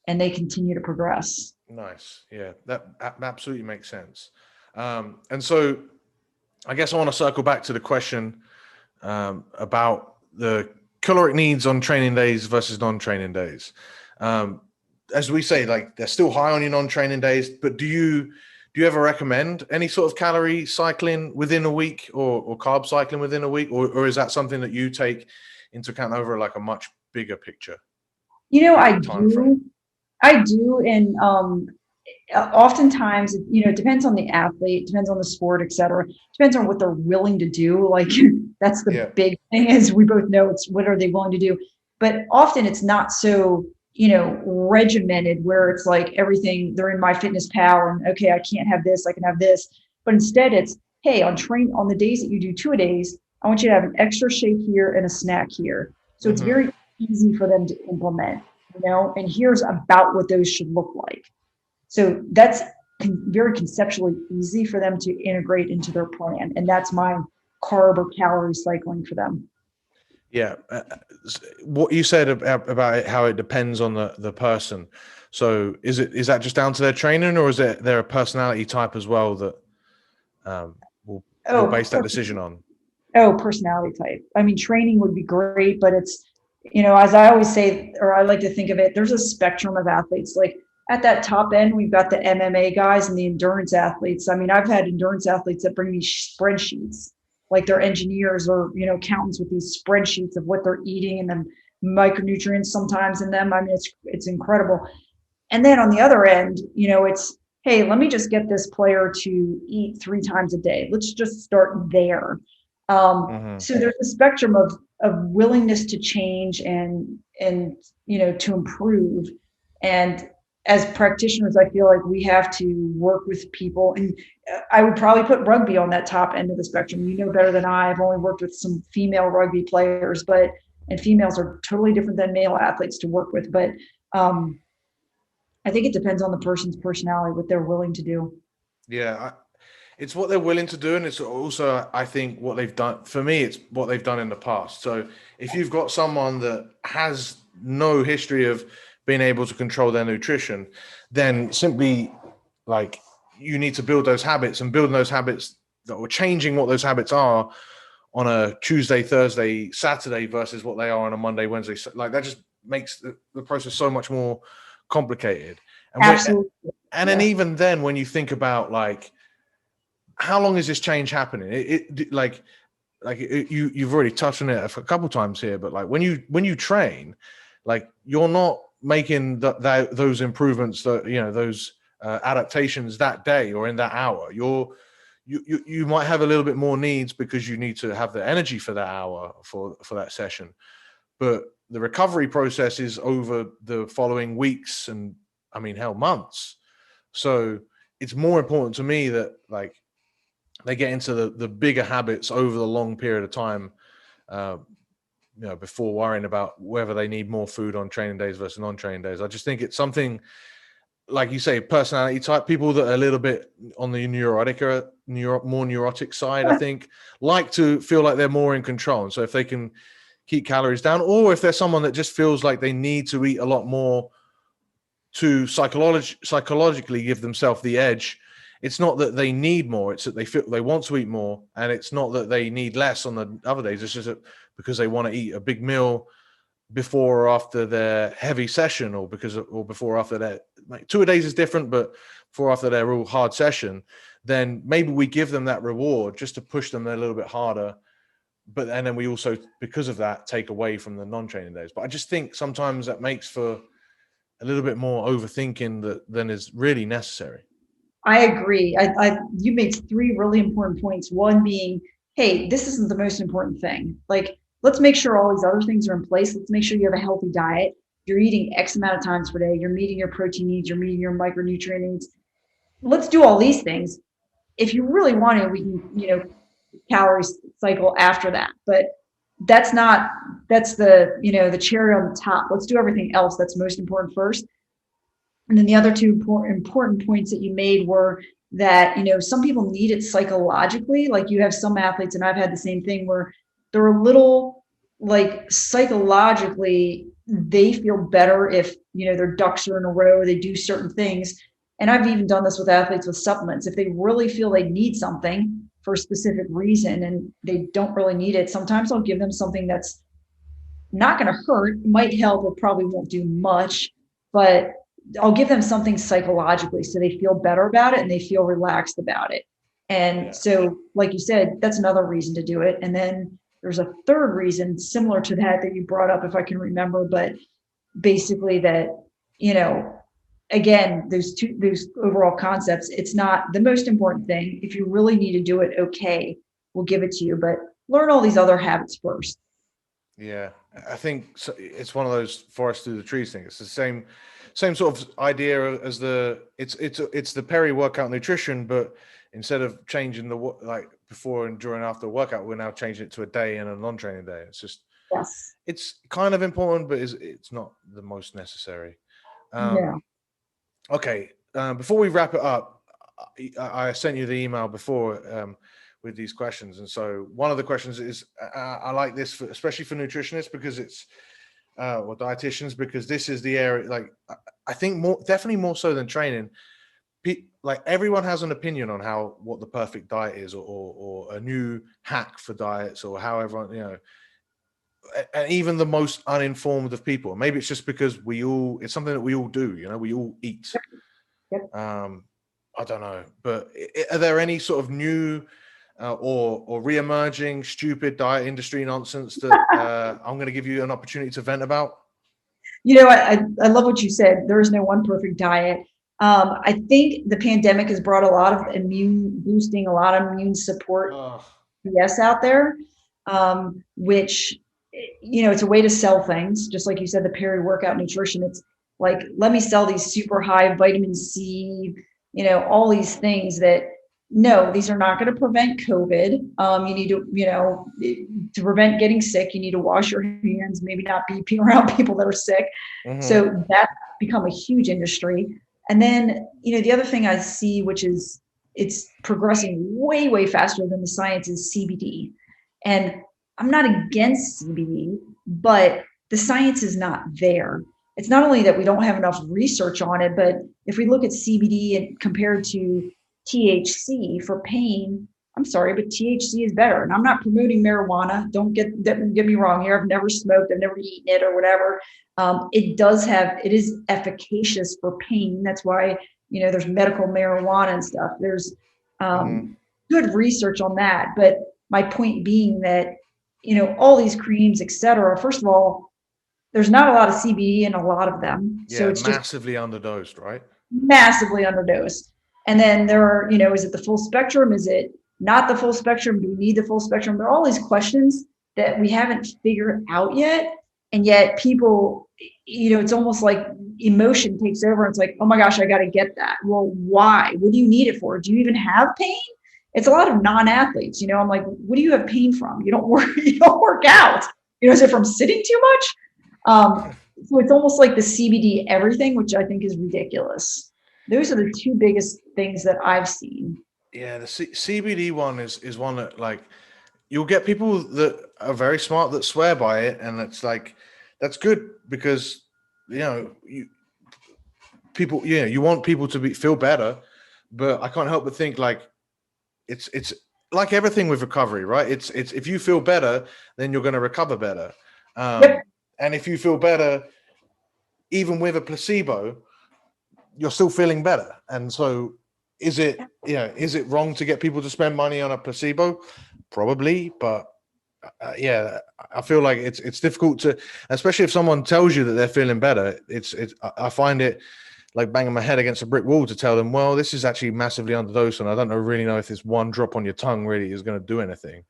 and they continue to progress. Nice. Yeah, that absolutely makes sense. And so I guess I want to circle back to the question about the caloric needs on training days versus non-training days. As we say, like they're still high on your non-training days, but do do you ever recommend any sort of calorie cycling within a week, or carb cycling within a week, or is that something that you take into account over like a much bigger picture? I Time frame? do. I do. And oftentimes, it depends on the athlete, depends on the sport, et cetera. Depends on what they're willing to do. Like that's the Yeah. big thing, as we both know, it's what are they willing to do? But often it's not so, regimented, where it's like everything, they're in MyFitnessPal and okay, I can't have this, I can have this. But instead it's, hey, on the days that you do 2-a-days, I want you to have an extra shake here and a snack here. So it's very easy for them to implement, and here's about what those should look like. So that's very conceptually easy for them to integrate into their plan. And that's my carb or calorie cycling for them. Yeah. What you said about it, how it depends on the person. So is that just down to their training, or is there a personality type as well that you'll base that decision on? Oh, personality type. I mean, training would be great, but it's, as I always say, or I like to think of it, there's a spectrum of athletes. Like at that top end, we've got the MMA guys and the endurance athletes. I mean, I've had endurance athletes that bring me spreadsheets, like they're engineers or, accountants with these spreadsheets of what they're eating and then micronutrients sometimes in them. I mean, it's incredible. And then on the other end, it's, hey, let me just get this player to eat 3 times a day. Let's just start there. So there's a spectrum of willingness to change and to improve. And as practitioners, I feel like we have to work with people, and I would probably put rugby on that top end of the spectrum. You know better than I. I've only worked with some female rugby players, and females are totally different than male athletes to work with. But I think it depends on the person's personality, what they're willing to do. Yeah. It's what they're willing to do, and it's also, I think, what they've done. For me, it's what they've done in the past. So if you've got someone that has no history of being able to control their nutrition, then simply like you need to build those habits, and building those habits or changing what those habits are on a Tuesday, Thursday, Saturday versus what they are on a Monday, Wednesday. Like that just makes the process so much more complicated. And Absolutely. Then even then, when you think about like, how long is this change happening? You've already touched on it a couple of times here, but like when you train, like you're not making those improvements, those adaptations that day or in that hour. You might have a little bit more needs because you need to have the energy for that hour for that session, but the recovery process is over the following weeks and months. So it's more important to me that like they get into the bigger habits over the long period of time, before worrying about whether they need more food on training days versus non-training days. I just think it's something, like you say, personality type, people that are a little bit on the more neurotic side, I think, like to feel like they're more in control. And so if they can keep calories down, or if there's someone that just feels like they need to eat a lot more to psychologically give themselves the edge, it's not that they need more, it's that they feel they want to eat more, and it's not that they need less on the other days. It's just that because they want to eat a big meal before or after their heavy session, or before or after their, like 2-a-days is different, but before or after their real hard session, then maybe we give them that reward just to push them a little bit harder. And then we also, because of that, take away from the non-training days. But I just think sometimes that makes for a little bit more overthinking than is really necessary. I agree. You made 3 really important points. One being, hey, this isn't the most important thing. Like, let's make sure all these other things are in place. Let's make sure you have a healthy diet. You're eating X amount of times per day. You're meeting your protein needs. You're meeting your micronutrient needs. Let's do all these things. If you really want to, we can, calorie cycle after that. But that's the, the cherry on the top. Let's do everything else that's most important first. And then the other 2 important points that you made were that, some people need it psychologically. Like you have some athletes, and I've had the same thing, where they're a little like psychologically, they feel better if, their ducks are in a row, they do certain things. And I've even done this with athletes with supplements. If they really feel they need something for a specific reason and they don't really need it, sometimes I'll give them something that's not going to hurt, might help, or probably won't do much, but I'll give them something psychologically so they feel better about it and they feel relaxed about it. And so, like you said, that's another reason to do it. And then there's a third reason similar to that you brought up, if I can remember, but basically that, again, those overall concepts, it's not the most important thing. If you really need to do it, okay, we'll give it to you, but learn all these other habits first. Yeah, I think it's one of those forest through the trees thing. It's the same sort of idea as it's the peri-workout nutrition, but instead of changing the like before and during after the workout, we're now changing it to a day and a non-training day. It's just it's kind of important, but it's not the most necessary. Okay, before we wrap it up, I sent you the email before with these questions, and so one of the questions is I like this especially for nutritionists because it's or dietitians, because this is the area, like I think definitely more so than training, like everyone has an opinion on what the perfect diet is, or a new hack for diets, or how everyone, and even the most uninformed of people, maybe it's just because it's something that we all do, we all eat. I don't know, but are there any sort of new or re-emerging stupid diet industry nonsense that I'm going to give you an opportunity to vent about? I love what you said. There is no one perfect diet. I think the pandemic has brought a lot of immune boosting, a lot of immune support BS out there, which, it's a way to sell things. Just like you said, the peri-workout nutrition, it's like, let me sell these super high vitamin C, all these things that, no, these are not going to prevent COVID. You need to prevent getting sick, you need to wash your hands, maybe not be around people that are sick. Mm-hmm. So that's become a huge industry. And then, the other thing I see, which is it's progressing way, way faster than the science, is CBD. And I'm not against CBD, but the science is not there. It's not only that we don't have enough research on it, but if we look at CBD and compared to THC for pain, I'm sorry, but THC is better. And I'm not promoting marijuana. Don't get me wrong here. I've never smoked, I've never eaten it or whatever. It is efficacious for pain. That's why, there's medical marijuana and stuff. There's good research on that. But my point being that, all these creams, et cetera, first of all, there's not a lot of CBD in a lot of them. Yeah, so it's massively underdosed, right? Massively underdosed. And then there are, is it the full spectrum? Is it not the full spectrum? Do we need the full spectrum? There are all these questions that we haven't figured out yet. And yet people, it's almost like emotion takes over. It's like, oh my gosh, I got to get that. Well, why? What do you need it for? Do you even have pain? It's a lot of non-athletes, I'm like, what do you have pain from? You don't work out. Is it from sitting too much? So it's almost like the CBD everything, which I think is ridiculous. Those are the two biggest things that I've seen. Yeah, the CBD one is one that, like, you'll get people that are very smart that swear by it, and it's like, that's good because you want people to feel better, but I can't help but think, like, it's like everything with recovery, right? It's if you feel better, then you're going to recover better. And if you feel better, even with a placebo, you're still feeling better. And so is it wrong to get people to spend money on a placebo? Probably. But I feel like it's difficult to, especially if someone tells you that they're feeling better, I find it like banging my head against a brick wall to tell them, well, this is actually massively underdosed, and I don't really know if this one drop on your tongue really is going to do anything.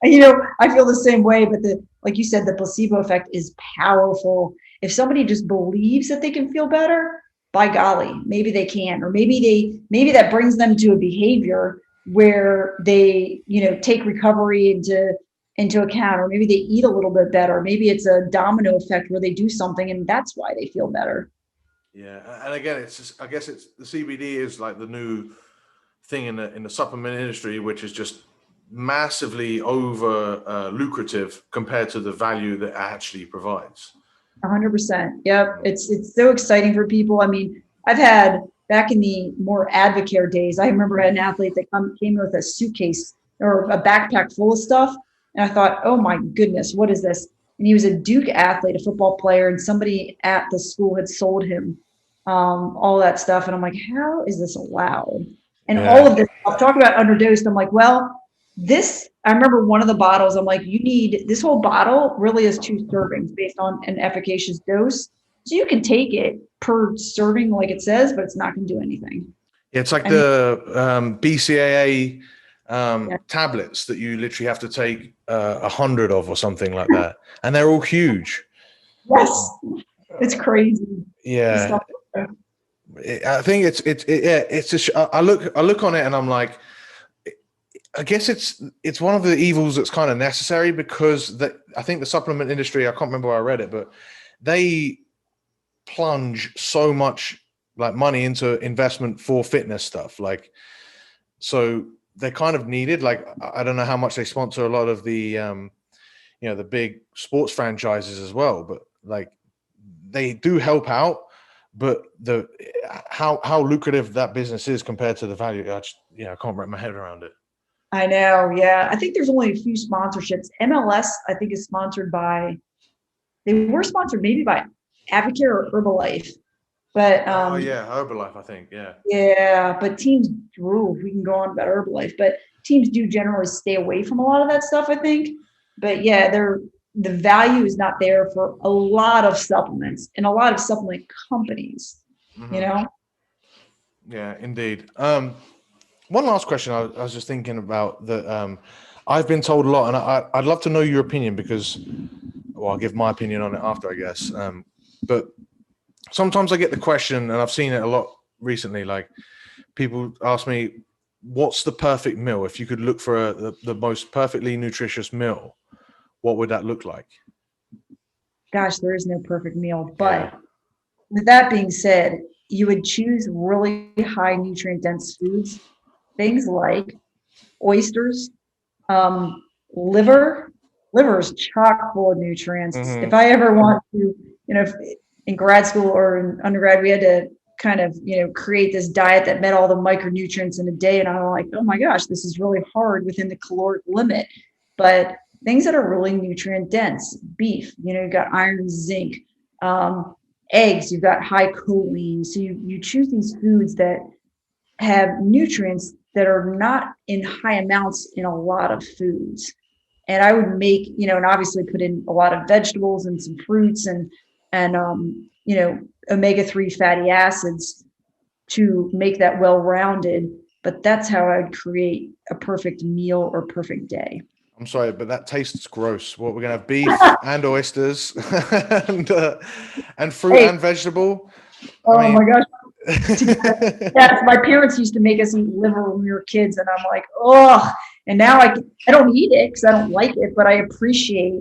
I feel the same way, but like you said, the placebo effect is powerful. If somebody just believes that they can feel better, by golly, maybe they can, or maybe that brings them to a behavior where they, take recovery into account, or maybe they eat a little bit better. Maybe it's a domino effect where they do something and that's why they feel better. Yeah, and again, it's just, I guess it's the CBD is like the new thing in the supplement industry, which is just massively over lucrative compared to the value that it actually provides. 100%. Yep. It's so exciting for people. I mean, I've had, back in the more Advocare days, I remember I had an athlete that came with a suitcase or a backpack full of stuff. And I thought, oh my goodness, what is this? And he was a Duke athlete, a football player, and somebody at the school had sold him all that stuff. And I'm like, how is this allowed? And all Yeah. of this, I'll talk about underdosed. I'm like, well, I remember one of the bottles, I'm like, this whole bottle really is 2 servings based on an efficacious dose. So you can take it per serving like it says, but it's not going to do anything. Yeah, it's like I mean, the BCAA yeah. tablets that you literally have to take 100 of or something like that. And they're all huge. Yes, it's crazy. Yeah. I think I look on it and I'm like, I guess it's one of the evils that's kind of necessary, because I think the supplement industry, I can't remember where I read it, but they plunge so much like money into investment for fitness stuff. Like, so they're kind of needed. Like, I don't know how much they sponsor a lot of the, the big sports franchises as well, but like they do help out, but how lucrative that business is compared to the value, I can't wrap my head around it. I know. Yeah. I think there's only a few sponsorships. MLS, I think, is sponsored they were sponsored maybe by Advocare or Herbalife. But Herbalife, I think. Yeah. Yeah. But teams, we can go on about Herbalife, but teams do generally stay away from a lot of that stuff, I think. But yeah, the value is not there for a lot of supplements and a lot of supplement companies, Yeah, indeed. One last question I was just thinking about that I've been told a lot, and I'd love to know your opinion, because, well, I'll give my opinion on it after, I guess. But sometimes I get the question, and I've seen it a lot recently, like people ask me, what's the perfect meal? If you could look for the most perfectly nutritious meal, what would that look like? Gosh, there is no perfect meal. But with that being said, you would choose really high nutrient dense foods, things like oysters, liver. Liver is chock full of nutrients. Mm-hmm. If I ever want to, in grad school or in undergrad, we had to kind of, create this diet that met all the micronutrients in a day. And I'm like, oh my gosh, this is really hard within the caloric limit. But things that are really nutrient dense, beef, you've got iron, zinc, eggs, you've got high choline. So you choose these foods that have nutrients that are not in high amounts in a lot of foods. And I would make, and obviously put in a lot of vegetables and some fruits and omega-3 fatty acids to make that well-rounded. But that's how I would create a perfect meal or perfect day. I'm sorry, but that tastes gross. What, we're gonna have beef and oysters and fruit and vegetable? My gosh. Yes, my parents used to make us eat liver when we were kids, and I'm like, oh. And now I don't eat it because I don't like it, but I appreciate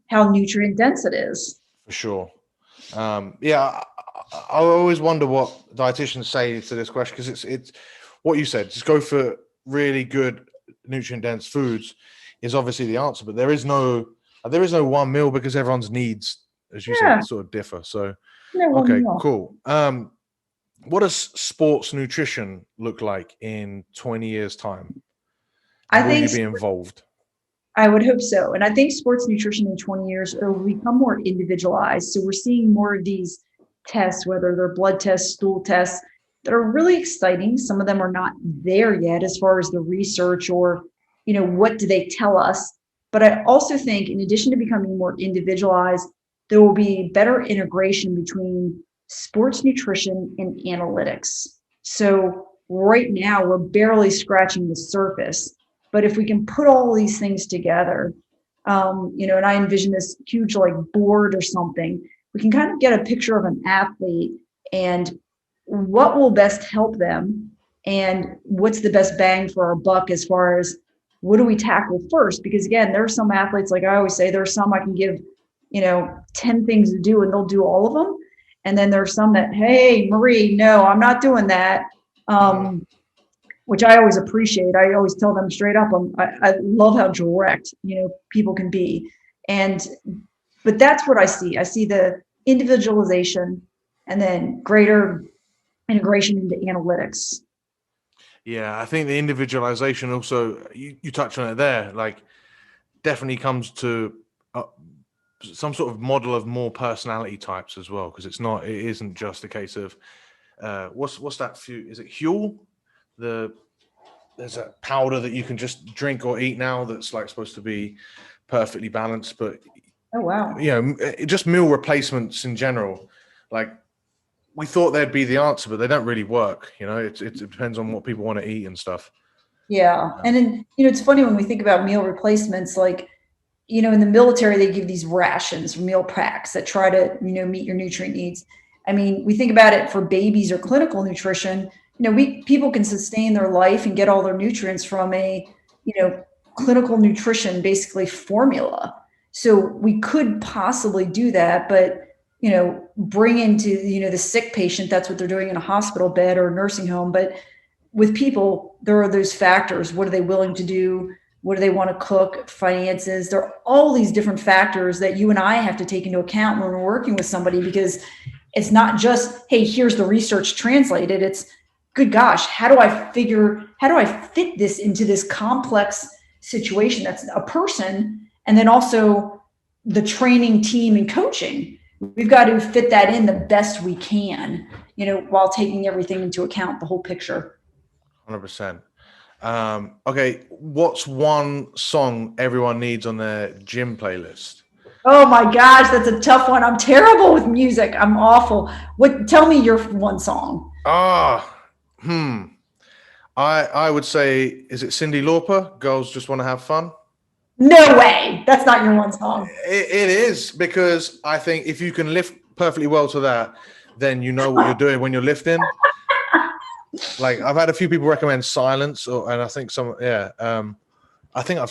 how nutrient dense it is. For sure. I always wonder what dietitians say to this question, because it's what you said. Just go for really good nutrient dense foods is obviously the answer, but there is no one meal, because everyone's needs, as you said, sort of differ. So okay, cool. What does sports nutrition look like in 20 years' time? Will you be involved? I would hope so. And I think sports nutrition in 20 years will become more individualized. So we're seeing more of these tests, whether they're blood tests, stool tests, that are really exciting. Some of them are not there yet as far as the research or, what do they tell us? But I also think, in addition to becoming more individualized, there will be better integration between sports nutrition and analytics. So right now we're barely scratching the surface. But if we can put all these things together, and I envision this huge like board or something, we can kind of get a picture of an athlete and what will best help them and what's the best bang for our buck as far as what do we tackle first? Because again, there are some athletes, like I always say, there are some I can give, 10 things to do and they'll do all of them. And then there are some that, hey, Marie, no, I'm not doing that. Which I always appreciate. I always tell them straight up, I love how direct, people can be. But that's what I see. I see the individualization and then greater integration into analytics. Yeah, I think the individualization also, you touched on it there, like definitely comes to some sort of model of more personality types as well, because it isn't just a case of what's that? Is it Huel? There's a powder that you can just drink or eat now that's like supposed to be perfectly balanced, but oh wow, just meal replacements in general. Like we thought they'd be the answer, but they don't really work. It depends on what people want to eat and stuff. Yeah, and then it's funny when we think about meal replacements, like in the military they give these rations, meal packs that try to meet your nutrient needs. I mean, we think about it for babies or clinical nutrition. People can sustain their life and get all their nutrients from a clinical nutrition basically formula. So we could possibly do that, but bring into the sick patient, that's what they're doing in a hospital bed or a nursing home. But with people, there are those factors. What are they willing to do? What do they want to cook? Finances. There are all these different factors that you and I have to take into account when we're working with somebody, because it's not just, hey, here's the research translated. It's, good gosh, how do I fit this into this complex situation that's a person, and then also the training team and coaching. We've got to fit that in the best we can, while taking everything into account, the whole picture. 100%. Okay, what's one song everyone needs on their gym playlist? Oh my gosh, that's a tough one. I'm terrible with music. I'm awful. Tell me your one song. I would say, is it Cyndi Lauper? Girls Just Want to Have Fun? No way. That's not your one song. It is, because I think if you can lift perfectly well to that, then you know what you're doing when you're lifting. Like I've had a few people recommend Silence, and I think I think I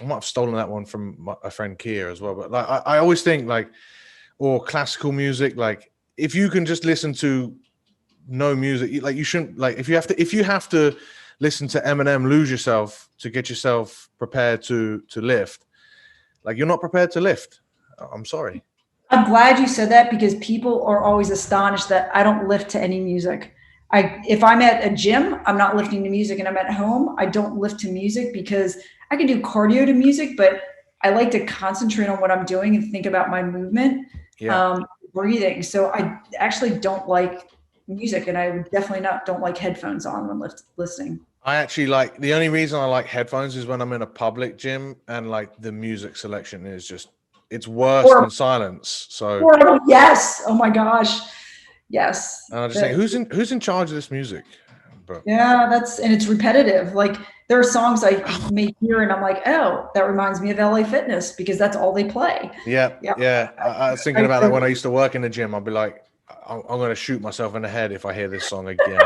might have stolen that one from a friend Kia as well. But like I always think or classical music, like if you can just listen to no music, like you shouldn't, like if you have to listen to Eminem Lose Yourself to get yourself prepared to lift, like you're not prepared to lift. I'm sorry. I'm glad you said that, because people are always astonished that I don't lift to any music. If I'm at a gym, I'm not lifting to music, and I'm at home, I don't lift to music, because I can do cardio to music, but I like to concentrate on what I'm doing and think about my movement, breathing. So I actually don't like music, and I definitely don't like headphones on when listening. I actually the only reason I like headphones is when I'm in a public gym and like the music selection is just, it's worse than silence. So yes. Oh my gosh. Yes. And I just think, who's in charge of this music? But yeah, and it's repetitive. Like there are songs I may hear and I'm like, oh, that reminds me of LA Fitness, because that's all they play. Yeah. I was thinking about that when I used to work in the gym. I'd be like, I'm going to shoot myself in the head if I hear this song again.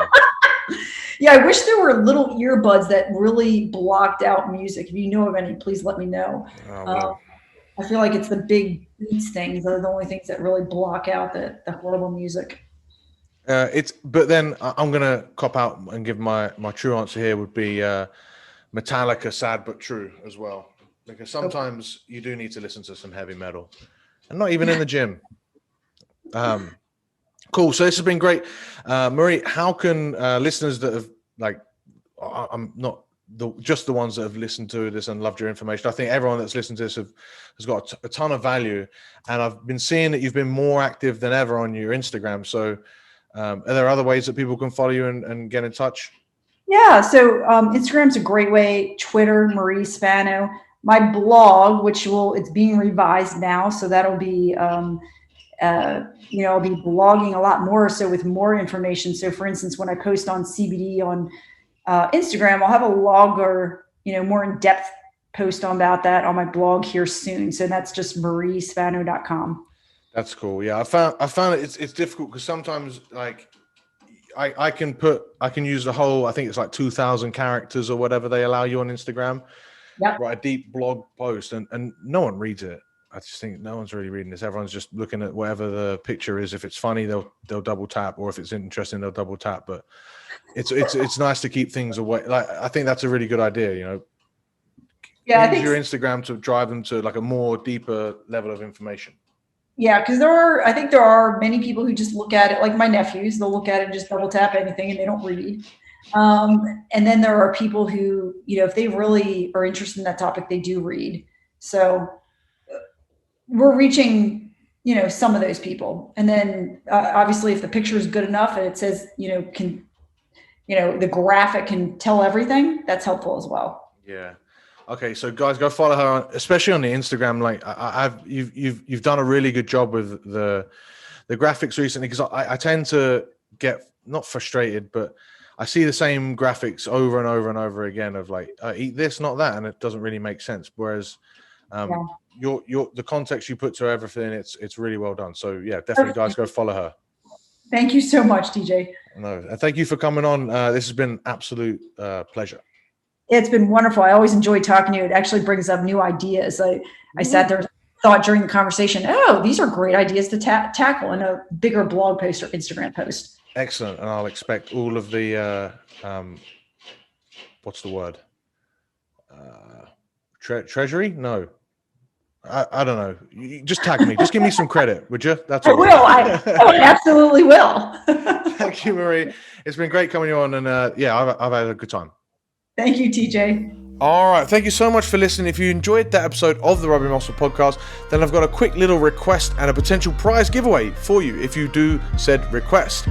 Yeah, I wish there were little earbuds that really blocked out music. If you know of any, please let me know. I feel like it's the big beats things that are the only things that really block out the horrible music. But then I'm gonna cop out and give my true answer here would be Metallica, Sad But True as well, because sometimes you do need to listen to some heavy metal, and not even in the gym. Cool. So this has been great, Marie. How can listeners that have I'm not just the ones that have listened to this and loved your information. I think everyone that's listened to this has got a ton of value, and I've been seeing that you've been more active than ever on your Instagram. So. Are there other ways that people can follow you and get in touch? Yeah, so Instagram's a great way. Twitter, Marie Spano. My blog, it's being revised now, so that'll be, I'll be blogging a lot more, so with more information. So, for instance, when I post on CBD on Instagram, I'll have a log or more in-depth post about that on my blog here soon. So that's just mariespano.com. That's cool. Yeah, I found it's difficult because sometimes I can use the whole, I think it's like 2,000 characters or whatever they allow you on Instagram. Yeah. Write a deep blog post and no one reads it. I just think no one's really reading this. Everyone's just looking at whatever the picture is. If it's funny, they'll double tap, or if it's interesting, they'll double tap. But it's nice to keep things away. Like I think that's a really good idea. Yeah, use your Instagram to drive them to like a more deeper level of information. Yeah, because I think there are many people who just look at it, like my nephews, they'll look at it and just double tap anything and they don't read. And then there are people who, if they really are interested in that topic, they do read. So we're reaching, some of those people. And then obviously if the picture is good enough and it says, the graphic can tell everything, that's helpful as well. Yeah. Okay. So guys, go follow her, especially on the Instagram. Like you've done a really good job with the graphics recently, because I tend to get not frustrated, but I see the same graphics over and over and over again of like, eat this, not that. And it doesn't really make sense. Whereas the context you put to everything, it's really well done. So yeah, definitely guys, go follow her. Thank you so much, TJ. No, and thank you for coming on. This has been an absolute pleasure. It's been wonderful. I always enjoy talking to you. It actually brings up new ideas. I sat there, thought during the conversation, these are great ideas to tackle in a bigger blog post or Instagram post. Excellent. And I'll expect all of the, what's the word? Treasury? No. I don't know. You just tag me. Just give me some credit, would you? That's all. I absolutely will. Thank you, Marie. It's been great coming on. And I've had a good time. Thank you, TJ. All right. Thank you so much for listening. If you enjoyed that episode of the Rugby Muscle Podcast, then I've got a quick little request and a potential prize giveaway for you if you do said request.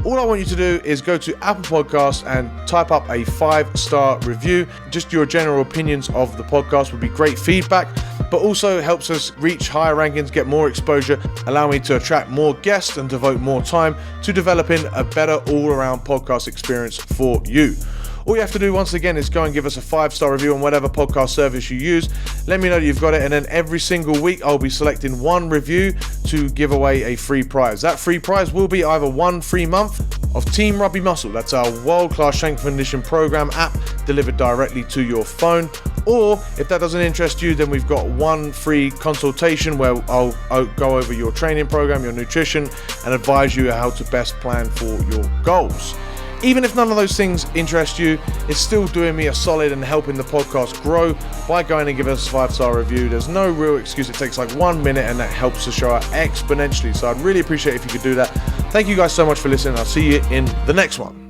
All I want you to do is go to Apple Podcasts and type up a 5-star review. Just your general opinions of the podcast would be great feedback, but also helps us reach higher rankings, get more exposure, allow me to attract more guests and devote more time to developing a better all-around podcast experience for you. All you have to do, once again, is go and give us a 5-star review on whatever podcast service you use. Let me know that you've got it, and then every single week I'll be selecting one review to give away a free prize. That free prize will be either 1 free month of Team Rugby Muscle, that's our world-class strength and conditioning program app delivered directly to your phone, or if that doesn't interest you, then we've got 1 free consultation where I'll go over your training program, your nutrition, and advise you how to best plan for your goals. Even if none of those things interest you, it's still doing me a solid and helping the podcast grow by going and giving us a 5-star review. There's no real excuse. It takes like 1 minute and that helps the show out exponentially. So I'd really appreciate if you could do that. Thank you guys so much for listening. I'll see you in the next one.